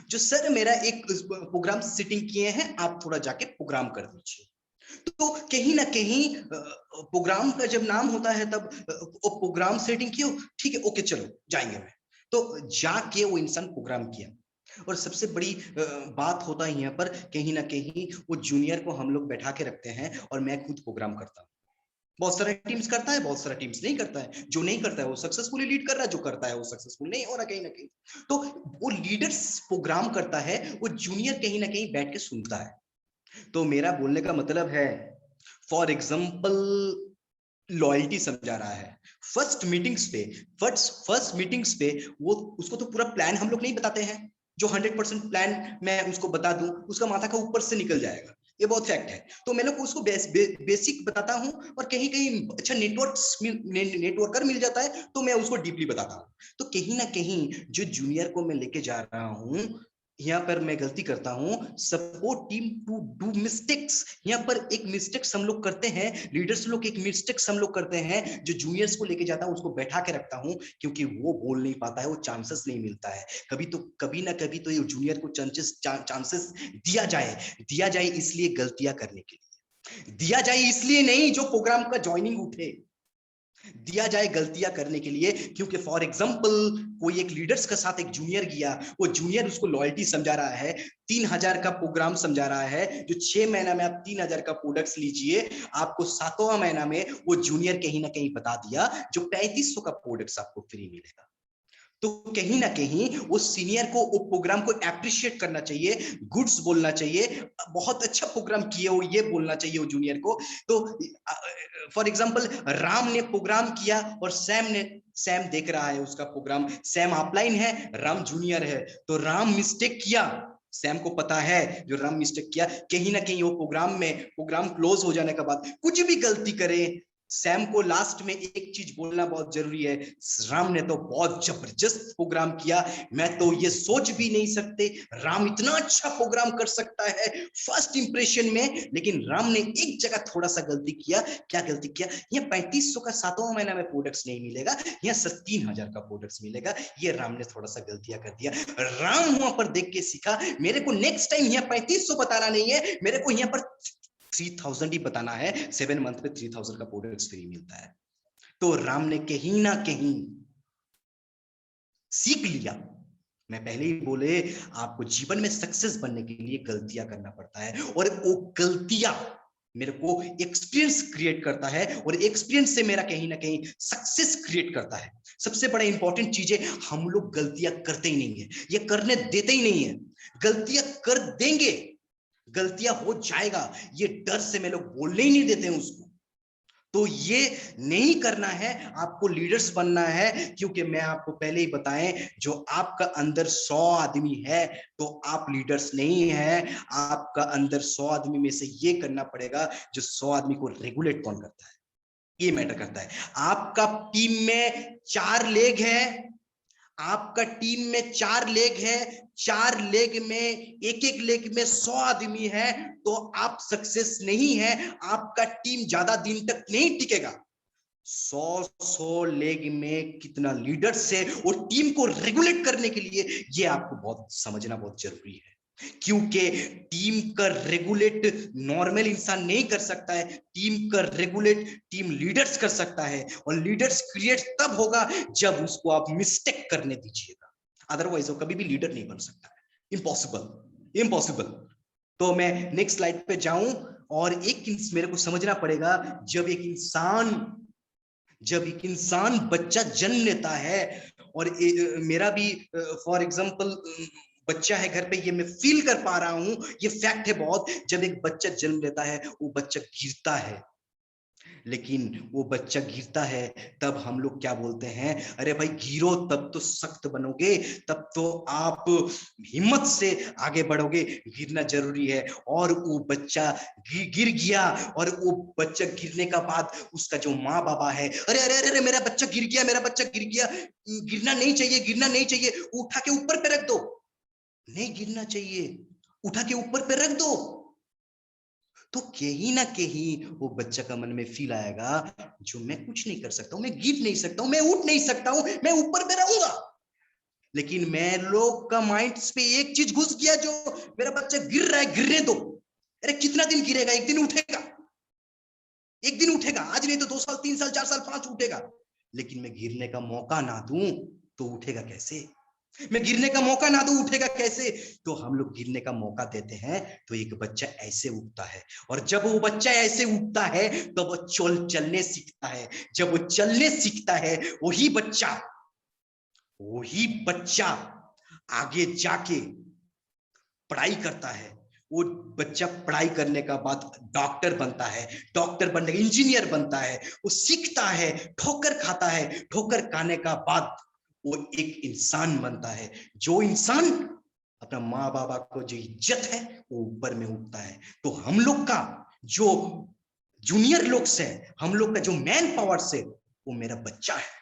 जो सर मेरा एक प्रोग्राम सिटिंग किए हैं, आप थोड़ा जाके प्रोग्राम कर दीजिए। तो कहीं ना कहीं प्रोग्राम का जब नाम होता है तब वो प्रोग्राम सेटिंग किया, ठीक है ओके चलो जाएंगे मैं, तो जाके वो इंसान प्रोग्राम किया। और सबसे बड़ी बात होता है यहाँ पर, कहीं ना कहीं वो जूनियर को हम लोग बैठा के रखते हैं और मैं खुद प्रोग्राम करता हूँ। बहुत सारे टीम्स करता है, बहुत सारा टीम्स नहीं करता है, जो नहीं करता है वो सक्सेसफुली लीड कर रहा है, जो करता है वो सक्सेसफुल नहीं हो रहा कहीं ना कहीं। तो वो लीडर्स प्रोग्राम करता है, वो जूनियर कहीं ना कहीं बैठ के सुनता है। तो मेरा बोलने का मतलब है, फॉर एग्जाम्पल लॉयल्टी समझा रहा है। फर्स्ट मीटिंग्स पे वो उसको तो पूरा प्लान हम लोग नहीं बताते हैं। जो 100% प्लान मैं उसको बता दूं, उसका माथा का ऊपर से निकल जाएगा, ये बहुत फैक्ट है। तो मैं लोग को उसको बेसिक बताता हूं, और कहीं कहीं अच्छा नेटवर्कर मिल जाता है तो मैं उसको डीपली बताता हूं। तो कहीं ना कहीं जो जूनियर को मैं लेके जा रहा हूं, यहाँ पर मैं गलती करता हूं, support team to do mistakes. यहाँ पर एक मिस्टेक्स हम लोग करते हैं, लीडर्स लोग एक मिस्टेक्स हम लोग करते हैं। जो जूनियर्स को लेके जाता हूं उसको बैठा के रखता हूं, क्योंकि वो बोल नहीं पाता है, वो चांसेस नहीं मिलता है। कभी ना कभी तो ये जूनियर को चांसेस दिया जाए इसलिए गलतियां करने के लिए, दिया जाए इसलिए नहीं जो प्रोग्राम का ज्वाइनिंग उठे, दिया जाए गलतियां करने के लिए। क्योंकि फॉर एग्जांपल कोई एक लीडर्स के साथ एक जूनियर गया, वो जूनियर उसको लॉयल्टी समझा रहा है, 3000 का प्रोग्राम समझा रहा है, जो 6 महीना में आप 3000 का प्रोडक्ट्स लीजिए, आपको 7वां महीना में वो जूनियर कहीं ना कहीं बता दिया जो 3500 का प्रोडक्ट्स आपको फ्री मिलेगा। तो कहीं ना कहीं वो सीनियर को वो प्रोग्राम को एप्रिशिएट करना चाहिए, गुड्स बोलना चाहिए, बहुत अच्छा प्रोग्राम किए हो ये बोलना चाहिए वो जूनियर को। तो फॉर एग्जांपल राम ने प्रोग्राम किया और सैम देख रहा है उसका प्रोग्राम, सैम ऑफलाइन है, राम जूनियर है, तो राम मिस्टेक किया, सैम को पता है जो राम मिस्टेक किया, कहीं ना कहीं वो प्रोग्राम क्लोज हो जाने के बाद कुछ भी गलती करे, सैम को लास्ट में एक चीज बोलना बहुत जरूरी है, राम ने तो बहुत जबरदस्त प्रोग्राम किया, मैं तो ये सोच भी नहीं सकते राम इतना अच्छा प्रोग्राम कर सकता है फर्स्ट इंप्रेशन में। लेकिन राम ने एक जगह थोड़ा सा गलती किया। क्या गलती किया? ये 3500 का 7वां महीना में प्रोडक्ट्स नहीं मिलेगा, यहाँ 3000 का प्रोडक्ट्स मिलेगा। ये राम ने थोड़ा सा गलतियां कर दिया। राम वहां पर देख के सीखा, मेरे को नेक्स्ट टाइम यहाँ 3500 बताना नहीं है, मेरे को यहाँ पर 3000 ही बताना है। 7 मंथ पे 3000 का प्रोडक्ट्स फ्री मिलता है। तो राम ने कहीं ना कहीं सीख लिया। मैं पहले ही बोले, आपको जीवन में सक्सेस बनने के लिए गलतियां करना पड़ता है, और वो गलतियां मेरे को एक्सपीरियंस क्रिएट करता है, और एक्सपीरियंस से मेरा कहीं ना कहीं सक्सेस क्रिएट करता है। सबसे बड़ा इंपॉर्टेंट चीज है, हम लोग गलतियां करते ही नहीं है, ये करने देते ही नहीं है। गलतियां कर देंगे, गलतियां हो जाएगा, ये डर से मैं लोग बोलने ही नहीं देते हैं उसको। तो ये नहीं करना है, आपको लीडर्स बनना है। क्योंकि मैं आपको पहले ही बताएं, जो आपका अंदर 100 आदमी है तो आप लीडर्स नहीं है। आपका अंदर 100 आदमी में से ये करना पड़ेगा, जो 100 आदमी को रेगुलेट कौन करता है, ये मैटर करता है। आपका टीम में 4 लेग है, आपका टीम में 4 लेग है, 4 लेग में एक एक लेग में 100 आदमी है, तो आप सक्सेस नहीं है, आपका टीम ज्यादा दिन तक नहीं टिकेगा। 100 लेग में कितना लीडर्स है और टीम को रेगुलेट करने के लिए, ये आपको बहुत समझना बहुत जरूरी है। क्योंकि टीम का रेगुलेट नॉर्मल इंसान नहीं कर सकता है, टीम का रेगुलेट टीम लीडर्स कर सकता है, और लीडर्स क्रिएट तब होगा जब उसको आप मिस्टेक करने दीजिएगा, अदरवाइज वो कभी भी लीडर नहीं बन सकता है। Impossible, impossible. तो मैं नेक्स्ट स्लाइड पे जाऊं, और एक मेरे को समझना पड़ेगा, जब एक इंसान बच्चा जन्म लेता है, और मेरा भी फॉर एग्जांपल बच्चा है घर पे, ये मैं फील कर पा रहा हूं, ये फैक्ट है बहुत। जब एक बच्चा जन्म लेता है, वो बच्चा गिरता है, लेकिन वो बच्चा गिरता है तब हम लोग क्या बोलते हैं, अरे भाई गिरो तब तो सख्त बनोगे, तब तो आप हिम्मत से आगे बढ़ोगे, गिरना जरूरी है। और वो बच्चा गिर गया, और वो बच्चा गिरने का बाद उसका जो माँ बाबा है, अरे अरे अरे मेरा बच्चा गिर गया, मेरा बच्चा गिर गया, गिरना नहीं चाहिए, गिरना नहीं चाहिए, उठा के ऊपर पे रख दो, नहीं गिरना चाहिए, उठा के ऊपर पे रख दो। तो कहीं ना कहीं वो बच्चा का मन में फील आएगा, जो मैं कुछ नहीं कर सकता हूं, मैं गिर नहीं सकता हूं, मैं उठ नहीं सकता हूं, मैं ऊपर पे रहूंगा। लेकिन मैं लोग का माइंड्स पे एक चीज घुस गया, जो मेरा बच्चा गिर रहा है, गिरने दो। अरे कितना दिन गिरेगा, एक दिन उठेगा, एक दिन उठेगा, आज नहीं तो 2 साल 3 साल 4 साल 5 उठेगा। लेकिन मैं गिरने का मौका ना दूं तो उठेगा कैसे, मैं गिरने का मौका ना दूं उठेगा कैसे। तो हम लोग गिरने का मौका देते हैं, तो एक बच्चा ऐसे उठता है, और जब वो बच्चा ऐसे उठता है तो वो चलने सीखता है। जब वो चलने सीखता है, वही बच्चा आगे जाके पढ़ाई करता है, वो बच्चा पढ़ाई करने का बाद डॉक्टर बनता है, डॉक्टर बनने का इंजीनियर बनता है, वो सीखता है, ठोकर खाता है, ठोकर खाने का बाद वो एक इंसान बनता है। जो इंसान अपना माँ बाबा को जो इज्जत है वो ऊपर में उठता है। तो हम लोग का जो जूनियर लोग से, हम लोग का जो मैन पावर से, वो मेरा बच्चा है।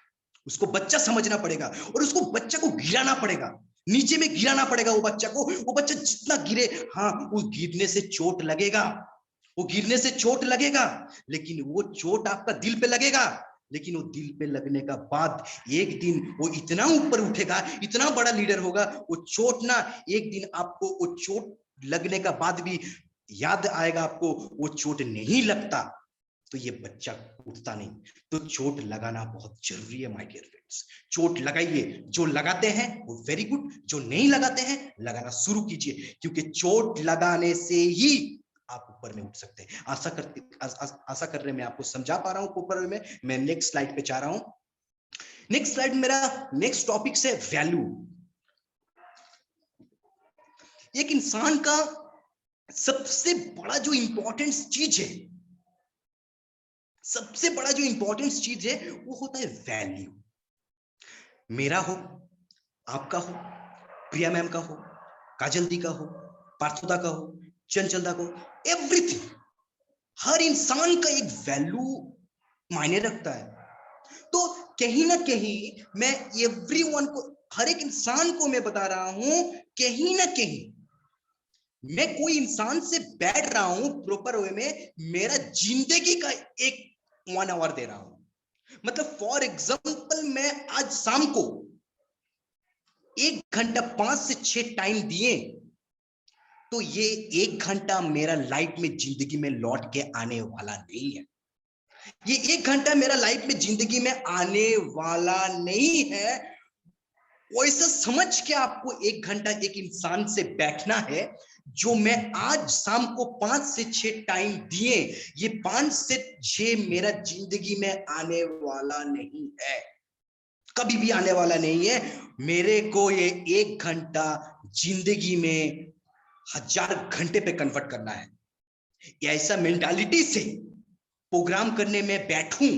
उसको बच्चा समझना पड़ेगा और उसको बच्चा को गिराना पड़ेगा, नीचे में गिराना पड़ेगा वो बच्चा को। वो बच्चा जितना गिरे, हाँ उस गिरने से चोट लगेगा, वो गिरने से चोट लगेगा, लेकिन वो चोट आपका दिल पे लगेगा। लेकिन वो दिल पे लगने का बाद एक दिन वो इतना ऊपर उठेगा, इतना बड़ा लीडर होगा। वो चोट ना, एक दिन आपको वो चोट लगने का बाद भी याद आएगा आपको, वो चोट नहीं लगता तो ये बच्चा उठता नहीं। तो चोट लगाना बहुत जरूरी है माय डियर फ्रेंड्स। चोट लगाइए, जो लगाते हैं वो वेरी गुड, जो नहीं लगाते हैं लगाना शुरू कीजिए, क्योंकि चोट लगाने से ही आप ऊपर में उठ सकते हैं। आशा कर रहे मैं आपको समझा पा रहा हूं ऊपर में। मैं नेक्स्ट स्लाइड पे जा रहा हूं। नेक्स्ट स्लाइड मेरा नेक्स्ट टॉपिक है वैल्यू। एक इंसान का सबसे बड़ा जो इंपॉर्टेंट चीज है, सबसे बड़ा जो इंपॉर्टेंट चीज है वो होता है वैल्यू। मेरा हो, आपका हो, प्रिया मैम का हो, काजल दी का हो, पार्थोदा का हो, चंचलदा का हो, एवरीथिंग, हर इंसान का एक वैल्यू मायने रखता है। तो कहीं ना कहीं मैं एवरीवन को, हर एक इंसान को मैं बता रहा हूं, कहीं ना कहीं मैं कोई इंसान से बैठ रहा हूं प्रॉपर वे में, मेरा जिंदगी का एक 1 आवर दे रहा हूं। मतलब फॉर एग्जाम्पल मैं आज शाम को 1 घंटा 5 से 6 टाइम दिए, तो ये 1 घंटा मेरा लाइफ में जिंदगी में लौट के आने वाला नहीं है। ये 1 घंटा मेरा लाइफ में जिंदगी में आने वाला नहीं है। वैसा समझ के आपको 1 घंटा एक इंसान से बैठना है। जो मैं आज शाम को 5 से 6 टाइम दिए, ये 5 से 6 मेरा जिंदगी में आने वाला नहीं है, कभी भी आने वाला नहीं है। मेरे को ये 1 घंटा जिंदगी में 1000 घंटे पे कन्वर्ट करना है। ऐसा मेंटालिटी से प्रोग्राम करने में बैठूं,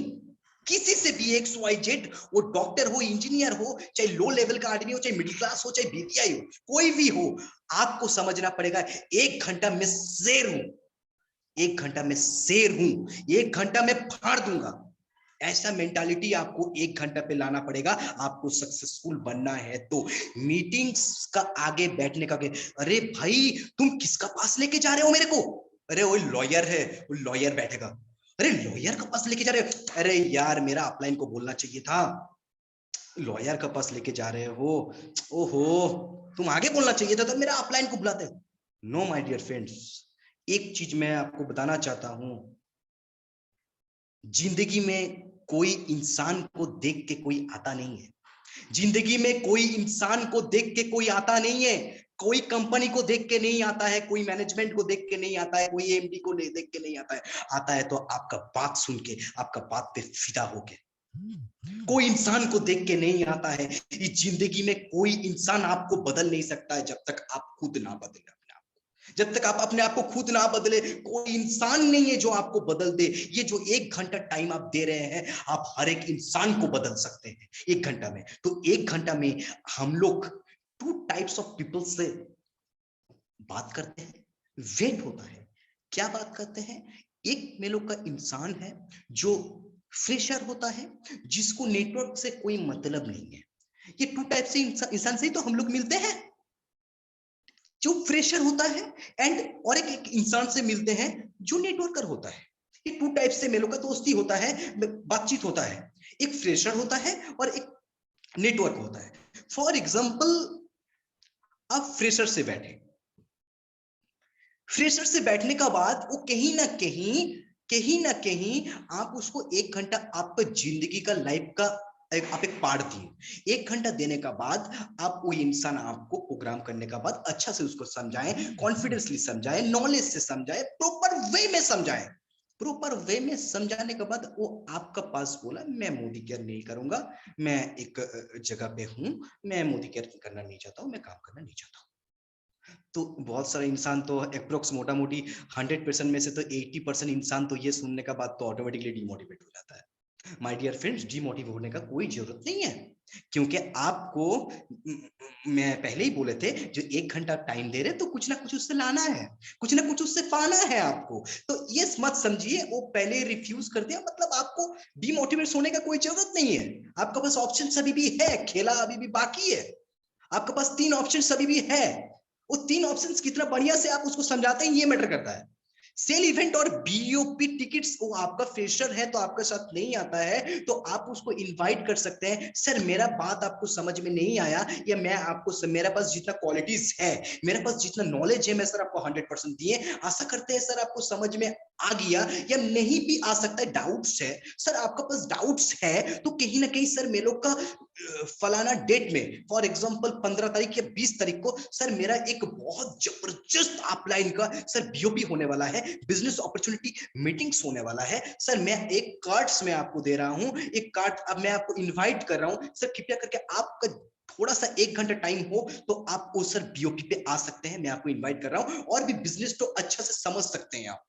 किसी से भी XYZ, वो डॉक्टर हो, इंजीनियर हो, चाहे लो लेवल का आदमी हो, चाहे मिडिल क्लास हो, चाहे बीपीआई हो, कोई भी हो, आपको समझना पड़ेगा 1 घंटा में शेर हूं, 1 घंटा में शेर हूं, 1 घंटा में फाड़ दूंगा। ऐसा मेंटालिटी आपको 1 घंटा पे लाना पड़ेगा। आपको सक्सेसफुल बनना है तो मीटिंग्स का आगे बैठने का, अरे भाई तुम किसका पास लेके जा रहे हो मेरे को? अरे वो लॉयर है, वो लॉयर बैठेगा। अरे लॉयर का पास लेके जा रहे हो? अरे यार मेरा अपलाइन को बोलना चाहिए था, लॉयर का पास लेके जा रहे हो, ओहो तुम आगे बोलना चाहिए था, तो मेरा अपलाइन को बुलाते। नो माय डियर फ्रेंड्स, एक चीज मैं आपको बताना चाहता हूं, जिंदगी में कोई इंसान को देख के कोई आता नहीं है। जिंदगी में कोई इंसान को देख के कोई आता नहीं है। कोई कंपनी को देख के नहीं आता है, कोई मैनेजमेंट को देख के नहीं आता है, कोई एमडी को देख के नहीं आता है। आता है तो आपका बात सुन के, आपका बात पे फिदा होके। कोई इंसान को देख के नहीं आता है। इस जिंदगी में कोई इंसान आपको बदल नहीं सकता है जब तक आप खुद ना बदले। जब तक आप अपने आप को खुद ना बदले, कोई इंसान नहीं है जो आपको बदल दे। ये जो 1 घंटा टाइम आप दे रहे हैं, आप हर एक इंसान को बदल सकते हैं 1 घंटा में। तो 1 घंटा में हम लोग 2 टाइप्स ऑफ पीपल से बात करते हैं। वेट होता है, क्या बात करते हैं? एक में लोग का इंसान है जो फ्रेशर होता है, जिसको नेटवर्क से कोई मतलब नहीं है। ये 2 टाइप से इंसान से ही तो हम लोग मिलते हैं, जो फ्रेशर होता है एंड और एक इंसान से मिलते हैं जो नेटवर्कर होता है। ये 2 टाइप से मेलों का दोस्ती होता है, बातचीत होता है। एक फ्रेशर होता है और एक नेटवर्क होता है। फॉर एग्जाम्पल, आप फ्रेशर से बैठे, फ्रेशर से बैठने का बाद वो कहीं ना कहीं आप उसको 1 घंटा आपका जिंदगी का लाइफ का आप एक पार्ट दिए। 1 घंटा देने का बाद आप वो इंसान आपको प्रोग्राम करने का बाद अच्छा से उसको समझाएं, कॉन्फिडेंसली समझाएं, नॉलेज से समझाएं, प्रॉपर वे में समझाएं। प्रॉपर वे में समझाने के बाद वो आपका पास बोला मैं मोदी केयर नहीं करूंगा, मैं एक जगह पे हूं, मैं मोदी केयर करना नहीं चाहता हूं, मैं काम करना नहीं चाहता हूं। तो बहुत सारे इंसान तो अप्रोक्स मोटा मोटी 100% में से तो 80% इंसान तो ये सुनने का बाद तो ऑटोमेटिकली डिमोटिवेट हो जाता है। माय डियर फ्रेंड्स, डिमोटिवेट होने का कोई जरूरत नहीं है, क्योंकि आपको मैं पहले ही बोले थे, जो 1 घंटा टाइम दे रहे तो कुछ ना कुछ उससे लाना है, कुछ ना कुछ उससे पाना है आपको। तो ये मत समझिए वो पहले रिफ्यूज कर दिया मतलब आपको डिमोटिवेट होने का कोई जरूरत नहीं है। आपके पास ऑप्शन अभी भी है, खेला अभी भी बाकी है, आपके पास 3 ऑप्शन अभी भी है। वो 3 ऑप्शन कितना बढ़िया से आप उसको समझाते हैं ये मैटर करता है। सेल इवेंट और बीओपी टिकट्स, वो आपका फ्रेशर है तो आपके साथ नहीं आता है तो आप उसको इनवाइट कर सकते हैं, सर मेरा बात आपको समझ में नहीं आया, या मैं आपको मेरे पास जितना क्वालिटीज है, मेरे पास जितना नॉलेज है, मैं सर आपको 100% दिए, आशा करते हैं सर आपको समझ में आ गया, या नहीं भी आ सकता है, डाउट्स है सर, आपका पास डाउट्स है तो कहीं ना कहीं सर मैं लोग का फलाना डेट में, फॉर एग्जांपल 15 तारीख या 20 तारीख को सर मेरा एक बहुत जबरदस्त अपलाइन का सर बीओपी होने वाला है, बिजनेस अपॉर्चुनिटी मीटिंग्स होने वाला है, सर मैं एक कार्ड्स में आपको दे रहा हूं, एक कार्ड अब मैं आपको इनवाइट कर रहा हूं, सर कृपया करके आपका थोड़ा सा 1 घंटा टाइम हो तो आप उस सर बीओपी पे आ सकते हैं, मैं आपको इनवाइट कर रहा हूं, और भी बिजनेस तो अच्छा से समझ सकते हैं आप।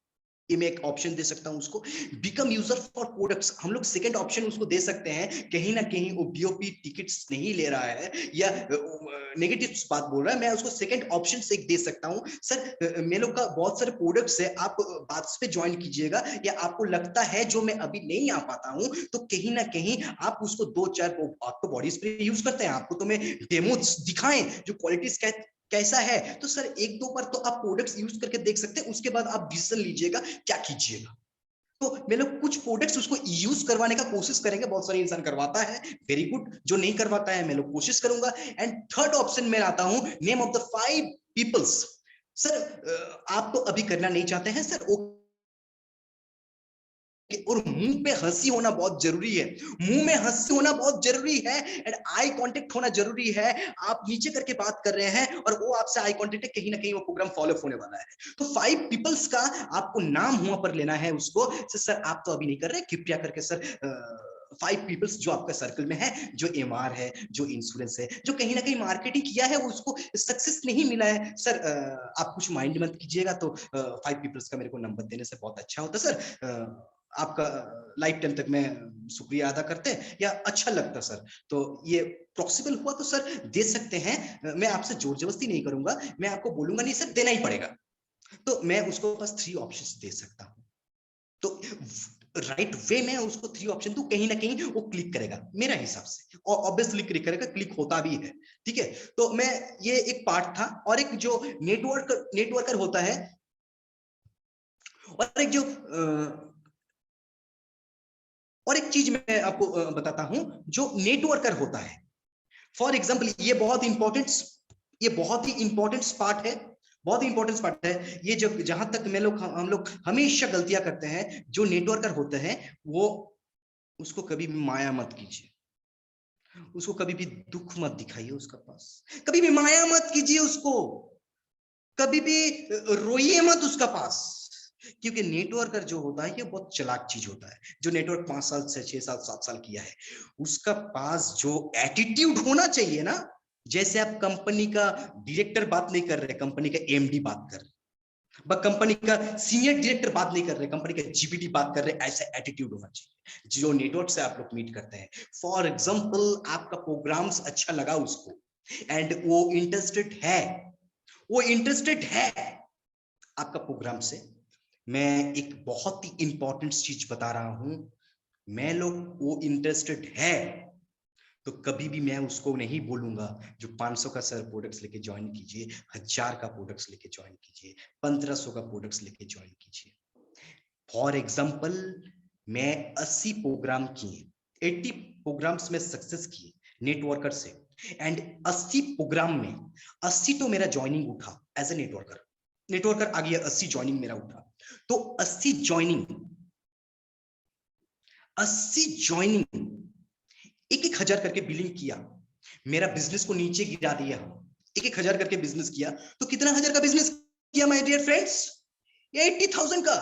ये मैं एक ऑप्शन दे सकता हूं उसको। बिकम यूजर फॉर प्रोडक्ट्स, हम लोग सेकंड ऑप्शन उसको दे सकते हैं, कहीं ना कहीं वो बीओपी टिकट्स नहीं ले रहा है या नेगेटिव बात बोल रहा है, मैं उसको सेकंड ऑप्शन से एक दे सकता हूं, सर मेरे लोग का बहुत सारे प्रोडक्ट्स है, आप बात पे ज्वाइन कीजिएगा, या आपको लगता है जो मैं अभी नहीं आ पाता हूं तो कहीं ना कहीं आप उसको 2-4 आपको बॉडी स्प्रे यूज करते हैं, आपको तो मैं डेमो दिखाएं जो क्वालिटीज कैसा है, तो सर 1-2 बार तो आप प्रोडक्ट्स यूज करके देख सकते हैं, उसके बाद आप डिसीजन लीजिएगा क्या कीजिएगा। तो मैं लोग कुछ प्रोडक्ट्स उसको यूज करवाने का कोशिश करेंगे, बहुत सारे इंसान करवाता है, वेरी गुड, जो नहीं करवाता है मैं लोग कोशिश करूंगा। एंड थर्ड ऑप्शन में आता हूं, name of the 5 peoples. Sir आप तो अभी करना नहीं चाहते हैं सर, और मुंह पे हंसी होना बहुत जरूरी है, मुंह में हंसी होना बहुत जरूरी है, एंड आई कांटेक्ट होना जरूरी है। आप नीचे करके बात कर रहे हैं और वो आपसे आई कांटेक्ट है, कहीं ना कहीं वो प्रोग्राम फॉलो होने वाला है। तो 5 पीपल्स का आपको नाम हुआ पर लेना है उसको, सर आप तो अभी नहीं कर रहे, कृपया करके सर 5 पीपल्स जो आपका सर्कल में है, जो एमआर है, जो इंश्योरेंस है, जो कहीं ना कहीं मार्केटिंग किया है उसको सक्सेस नहीं मिला है, सर आप कुछ माइंड मत कीजिएगा, तो 5 पीपल्स का मेरे को नंबर देने से बहुत अच्छा होता सर, आपका लाइफ टाइम तक मैं शुक्रिया अदा करते या अच्छा लगता सर। तो ये पॉसिबल हुआ तो सर दे सकते हैं, मैं आपसे जोर जबरदस्ती नहीं करूंगा, मैं आपको बोलूंगा नहीं सर देना ही पड़ेगा, तो मैं उसको बस 3 ऑप्शंस दे सकता हूं। तो राइट वे में उसको 3 ऑप्शन दूं, कहीं ना कहीं वो क्लिक करेगा मेरा हिसाब से, और ऑब्वियसली क्लिक करेगा, क्लिक होता भी है, ठीक है। तो मैं ये एक पार्ट था, और एक जो नेटवर्कर होता है, और एक जो और एक चीज मैं आपको बताता हूं, जो नेटवर्कर होता है, फॉर एग्जाम्पल ये बहुत ही इंपॉर्टेंट पार्ट है, बहुत ही इंपॉर्टेंट पार्ट है ये, जब जहां तक हम लोग हमेशा गलतियां करते हैं, जो नेटवर्कर होते हैं वो, उसको कभी भी माया मत कीजिए, उसको कभी भी दुख मत दिखाइए उसका पास, कभी भी माया मत कीजिए उसको, कभी भी रोइए मत उसका पास, क्योंकि नेटवर्कर जो होता है ये बहुत चालाक चीज होता है, जो नेटवर्क 5 साल से 6 साल 7 साल किया है, उसका पास जो एटीट्यूड होना चाहिए ना, जैसे आप कंपनी का डायरेक्टर बात नहीं कर रहे, कंपनी का एमडी बात कर रहे, कंपनी का सीनियर डायरेक्टर बात नहीं कर रहे, कंपनी का जीपीटी बात कर रहे, ऐसा एटीट्यूड होना चाहिए जो नेटवर्क से आप लोग मीट करते हैं। फॉर एग्जाम्पल आपका प्रोग्राम्स अच्छा लगा उसको, एंड वो इंटरेस्टेड है आपका प्रोग्राम से, मैं एक बहुत ही इंपॉर्टेंट चीज बता रहा हूं, मैं लोग वो इंटरेस्टेड है तो कभी भी मैं उसको नहीं बोलूंगा जो 500 का सर प्रोडक्ट्स लेके ज्वाइन कीजिए, 1000 का प्रोडक्ट्स लेके ज्वाइन कीजिए, 1500 का प्रोडक्ट्स लेके ज्वाइन कीजिए। फॉर एग्जाम्पल मैं 80 प्रोग्राम किए, 80 प्रोग्राम्स में सक्सेस किए नेटवर्कर से, एंड 80 प्रोग्राम में 80 तो मेरा ज्वाइनिंग उठा एज ए नेटवर्कर आ गया, 80 ज्वाइनिंग मेरा उठा, तो 80 ज्वाइनिंग 1-1 हजार करके बिलिंग किया, मेरा बिजनेस को नीचे गिरा दिया, 1-1 हजार करके बिजनेस किया, तो कितना हजार का बिजनेस किया माय डियर फ्रेंड्स, 80,000 का,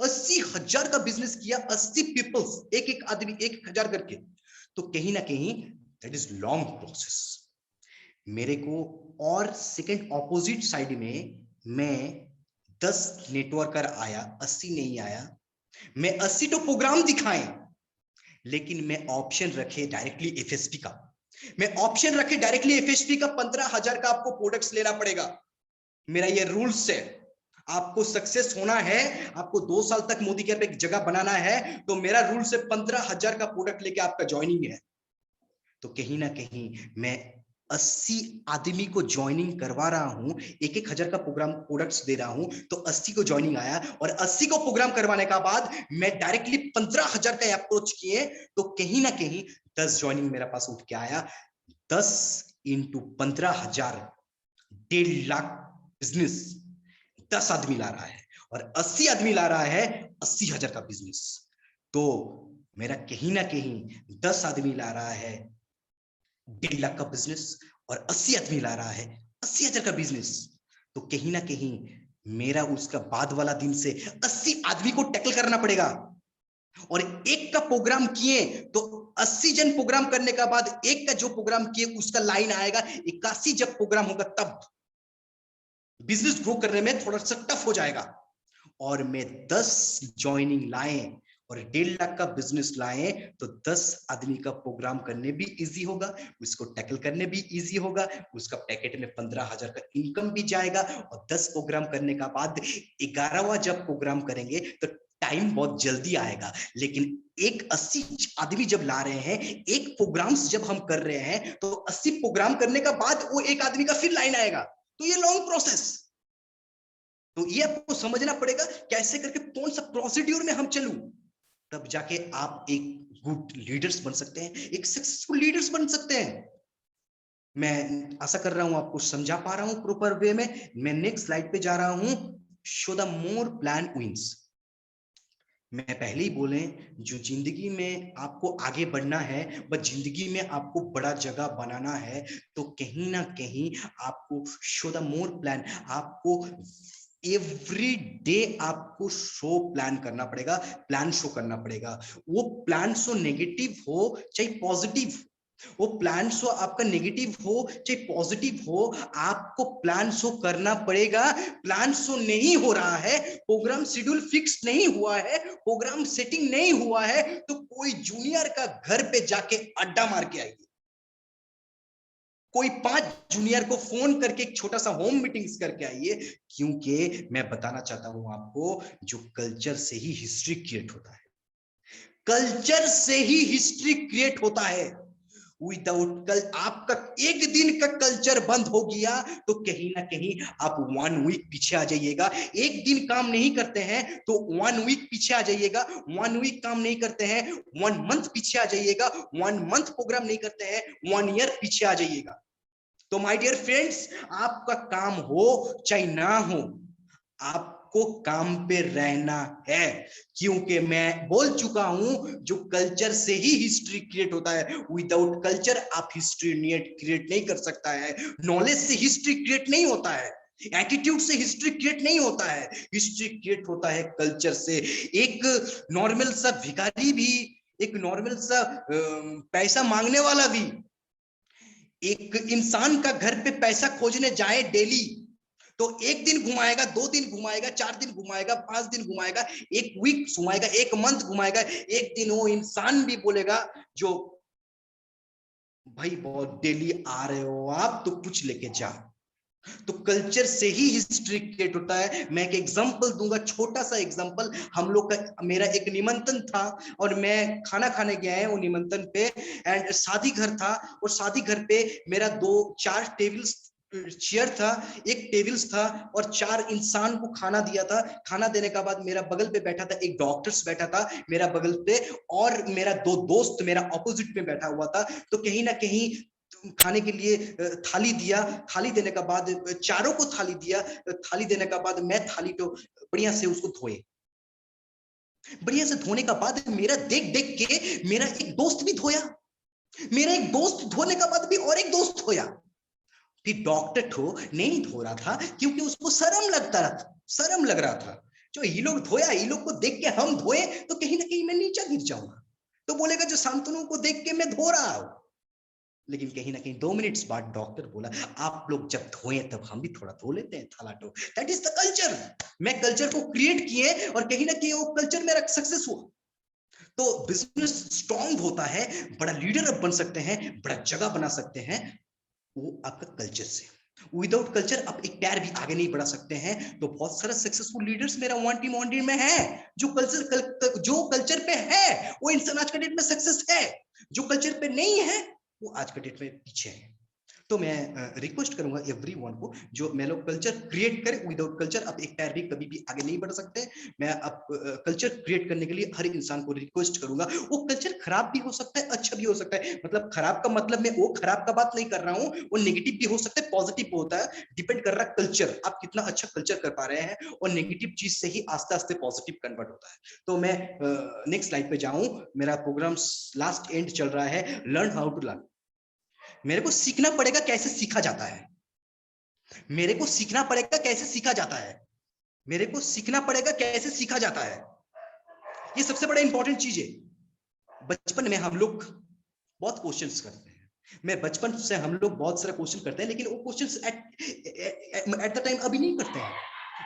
80,000 का बिजनेस किया, 80 पीपल्स, एक आदमी 1-1 हजार करके, तो कहीं ना कहीं दैट इज लॉन्ग प्रोसेस। मेरे को और सेकंड ऑपोजिट साइड में मैं 10 नेटवर्कर आया, 80 नहीं आया। मैं 80 तो प्रोग्राम दिखाए, लेकिन मैं ऑप्शन रखे डायरेक्टली एफएसपी का। मैं ऑप्शन रखे डायरेक्टली एफएसपी का 15,000 का आपको प्रोडक्ट्स लेना पड़ेगा। मेरा ये रूल्स है। आपको सक्सेस होना है, आपको 2 साल तक मोदी केयर पे एक जगह बनाना है, तो मेरा रूल से 15,000 का प्रोडक्ट लेके आपका ज्वाइनिंग है। तो कहीं ना कहीं मैं 80 आदमी को ज्वाइनिंग करवा रहा हूं, 1,000 का प्रोग्राम प्रोडक्ट्स दे रहा हूं, तो 80 को ज्वाइनिंग आया। और 80 को प्रोग्राम करवाने का बाद मैं डायरेक्टली 15,000 का अप्रोच किए, तो कहीं ना कहीं 10 ज्वाइनिंग मेरे पास उठ के आया। 10 इंटू 15,000, 1.5 लाख बिजनेस 10 आदमी ला रहा है, और 80 आदमी ला रहा है 80,000 का बिजनेस। तो मेरा कहीं ना कहीं 10 आदमी ला रहा है 1.5 लाख का बिजनेस, और 80 आदमी ला रहा है 80,000 का बिजनेस। तो कहीं ना कहीं मेरा उसका बाद वाला दिन से 80 आदमी को टैकल करना पड़ेगा। और एक का प्रोग्राम किए तो 80 जन प्रोग्राम करने का बाद एक का जो प्रोग्राम किए उसका लाइन आएगा 81। जब प्रोग्राम होगा तब बिजनेस ग्रो करने में थोड़ा सा टफ हो जाएगा। और मैं 10 ज्वाइनिंग लाए और 1.5 लाख का बिजनेस लाए, तो 10 आदमी का प्रोग्राम करने भी इजी होगा, उसको टैकल करने भी इजी होगा, उसका पैकेट में 15,000 का इनकम भी जाएगा। और 10 प्रोग्राम करने का बाद 11वां जब प्रोग्राम करेंगे तो टाइम बहुत जल्दी आएगा। लेकिन एक 80 आदमी जब ला रहे हैं, एक प्रोग्राम्स जब हम कर रहे हैं, तो 80 प्रोग्राम करने का बाद वो एक आदमी का फिर लाइन आएगा। तो ये लॉन्ग प्रोसेस। तो ये आपको समझना पड़ेगा कैसे करके कौन सा प्रोसीड्यूर में हम चलूं, तब जाके आप एक गुड लीडर्स बन सकते हैं, एक सक्सेसफुल लीडर्स बन सकते हैं। मैं आशा कर रहा हूं आपको समझा पा रहा हूं प्रॉपर वे में। मैं नेक्स्ट स्लाइड पे जा रहा हूं। Show the more plan wins. मैं पहले ही बोले, जो जिंदगी में आपको आगे बढ़ना है, बस जिंदगी में आपको बड़ा जगह बनाना है, तो कहीं ना कहीं आपको शो द मोर प्लान, आपको एवरी डे आपको शो प्लान करना पड़ेगा, प्लान शो करना पड़ेगा। वो प्लान शो नेगेटिव हो चाहे पॉजिटिव, वो प्लान शो आपका नेगेटिव हो चाहे पॉजिटिव हो, आपको प्लान शो करना पड़ेगा। प्लान शो नहीं हो रहा है, प्रोग्राम शेड्यूल फिक्स नहीं हुआ है, प्रोग्राम सेटिंग नहीं हुआ है, तो कोई जूनियर का घर पे जाके अड्डा मार के आइए। कोई 5 जूनियर को फोन करके एक छोटा सा होम मीटिंग्स करके आइए। क्योंकि मैं बताना चाहता हूं आपको, जो कल्चर से ही हिस्ट्री क्रिएट होता है, कल्चर से ही हिस्ट्री क्रिएट होता है। विदाउट कल आपका एक दिन का कल्चर बंद हो गया, तो कहीं ना कहीं आप 1 वीक पीछे आ जाइएगा। एक दिन काम नहीं करते हैं तो 1 वीक पीछे आ जाइएगा। 1 वीक काम नहीं करते हैं 1 मंथ पीछे आ जाइएगा। 1 मंथ प्रोग्राम नहीं करते हैं 1 ईयर पीछे आ जाइएगा। तो माय डियर फ्रेंड्स, आपका काम हो चाहे ना हो, आपको काम पे रहना है। क्योंकि मैं बोल चुका हूं, जो कल्चर से ही हिस्ट्री क्रिएट होता है, विदाउट कल्चर आप हिस्ट्री क्रिएट नहीं कर सकता है। नॉलेज से हिस्ट्री क्रिएट नहीं होता है, एटीट्यूड से हिस्ट्री क्रिएट नहीं होता है। हिस्ट्री क्रिएट होता है कल्चर से। एक नॉर्मल सा भिखारी भी, एक नॉर्मल सा पैसा मांगने वाला भी, एक इंसान का घर पे पैसा खोजने जाए डेली, तो 1 दिन घुमाएगा, 2 दिन घुमाएगा, 4 दिन घुमाएगा, 5 दिन घुमाएगा, 1 वीक घुमाएगा, 1 मंथ घुमाएगा। एक दिन वो इंसान भी बोलेगा, जो भाई बहुत डेली आ रहे हो आप, तो कुछ लेके जाओ। तो कल्चर से ही हिस्ट्री क्रिएट होता है। मैं एक एग्जांपल दूंगा, छोटा सा एग्जांपल। हम लोग का, मेरा एक निमंत्रण था और मैं खाना खाने गया है वो निमंत्रण पे, एंड शादी घर था। और शादी घर पे मेरा 4 टेबल्स चेयर था, एक टेबल्स था, और 4 इंसान को खाना दिया था। खाना देने के बाद मेरा बगल पे बैठा था एक डॉक्टर्स बैठा था मेरा बगल पे, और मेरा 2 दोस्त मेरा ऑपोजिट में बैठा हुआ था। तो कहीं ना कहीं खाने के लिए थाली दिया। थाली देने का बाद चारों को थाली दिया। थाली देने का बाद मैं थाली तो बढ़िया से उसको धोए। बढ़िया से धोने का बाद मेरा देख देख के मेरा एक दोस्त भी धोया। मेरा एक दोस्त धोने का बाद भी और एक दोस्त धोया। फिर डॉक्टर तो नहीं धो रहा था, क्योंकि उसको शर्म लगता था, शर्म लग रहा था। जो ये लोग धोया, ये लोग को देख के हम धोए तो कहीं ना कहीं मैं नीचे गिर जाऊंगा। तो बोलेगा जो शांतनु को देख के मैं धो रहा हूं। लेकिन कहीं ना कहीं 2 मिनट्स बाद डॉक्टर बोला आप लोग जब धोए तब हम भी थोड़ा धो लेते हैं थाला टो। That is the culture. मैं कल्चर को क्रिएट किए और कहीं ना कहीं वो कल्चर मेरा सक्सेस हुआ। तो बिजनेस स्ट्रांग होता है, बड़ा लीडर बन सकते हैं, बड़ा जगह बना सकते हैं, वो आपका कल्चर से। विदाउट कल्चर आप एक पैर भी आगे नहीं बढ़ा सकते हैं। तो बहुत सारे सक्सेसफुल लीडर्स मेरा वन टीम में है, जो कल्चर पे है वो इंसान आज के डेट में सक्सेस है। जो कल्चर पे नहीं है वो आज के डेट में पीछे है। तो मैं रिक्वेस्ट करूंगा एवरीवन को, जो मैं लोग कल्चर क्रिएट करें। विदाउट कल्चर आप एक पैर भी कभी भी आगे नहीं बढ़ सकते। मैं अब कल्चर क्रिएट करने के लिए हर इंसान को रिक्वेस्ट करूंगा। वो कल्चर खराब भी हो सकता है, अच्छा भी हो सकता है। मतलब खराब का मतलब मैं वो खराब का बात नहीं कर रहा हूँ, वो नेगेटिव भी हो सकता है, पॉजिटिव भी होता है। डिपेंड कर रहा है कल्चर, आप कितना अच्छा कल्चर कर पा रहे हैं। और नेगेटिव चीज से ही आस्ते आस्ते पॉजिटिव कन्वर्ट होता है। तो मैं नेक्स्ट स्लाइड पे जाऊं। मेरा प्रोग्राम लास्ट एंड चल रहा है, लर्न हाउ टू लर्न। मेरे को सीखना पड़ेगा कैसे सीखा जाता है। मेरे को सीखना पड़ेगा कैसे सीखा जाता है। मेरे को सीखना पड़ेगा कैसे सीखा जाता है। ये सबसे बड़ा इंपॉर्टेंट चीज है। बचपन में हम लोग बहुत क्वेश्चंस करते हैं। मैं बचपन से हम लोग बहुत सारे क्वेश्चन करते हैं, लेकिन वो क्वेश्चंस एट द टाइम अभी नहीं करते हैं।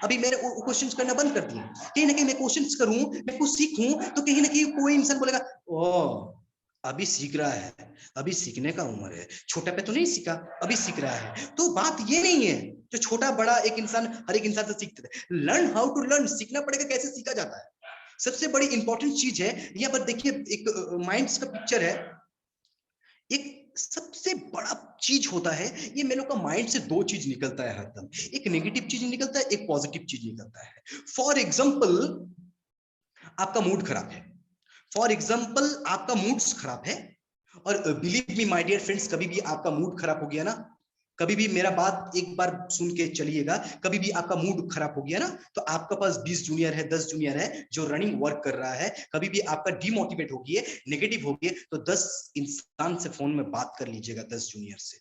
अभी मैंने वो क्वेश्चंस करना बंद कर दिए। कहीं ना कहीं मैं क्वेश्चंस करूं, मैं कुछ सीखूं, तो कहीं ना कहीं कोई इंसान बोलेगा ओ अभी सीख रहा है, अभी सीखने का उम्र है, छोटा पे तो नहीं सीखा, अभी सीख रहा है। तो बात ये नहीं है जो छोटा बड़ा एक इंसान हर एक इंसान से सीखते थे। लर्न हाउ टू लर्न, सीखना पड़ेगा कैसे सीखा जाता है। सबसे बड़ी इंपॉर्टेंट चीज है। यहाँ पर देखिए एक माइंड्स का पिक्चर है। एक सबसे बड़ा चीज होता है, ये मेरे का माइंड से दो चीज निकलता है हरदम। एक नेगेटिव चीज निकलता है, एक पॉजिटिव चीज निकलता है। फॉर एग्जाम्पल आपका मूड खराब है। फॉर एग्जाम्पल आपका मूड खराब है। और believe me my dear friends, कभी भी आपका मूड खराब हो गया ना, कभी भी मेरा बात एक बार सुन के चलिएगा, कभी भी आपका मूड खराब हो गया ना, तो आपके पास 20 जूनियर है, 10 जूनियर है जो रनिंग वर्क कर रहा है। कभी भी आपका डिमोटिवेट हो गया, नेगेटिव हो गया, तो 10 इंसान से फोन में बात कर लीजिएगा। 10 जूनियर से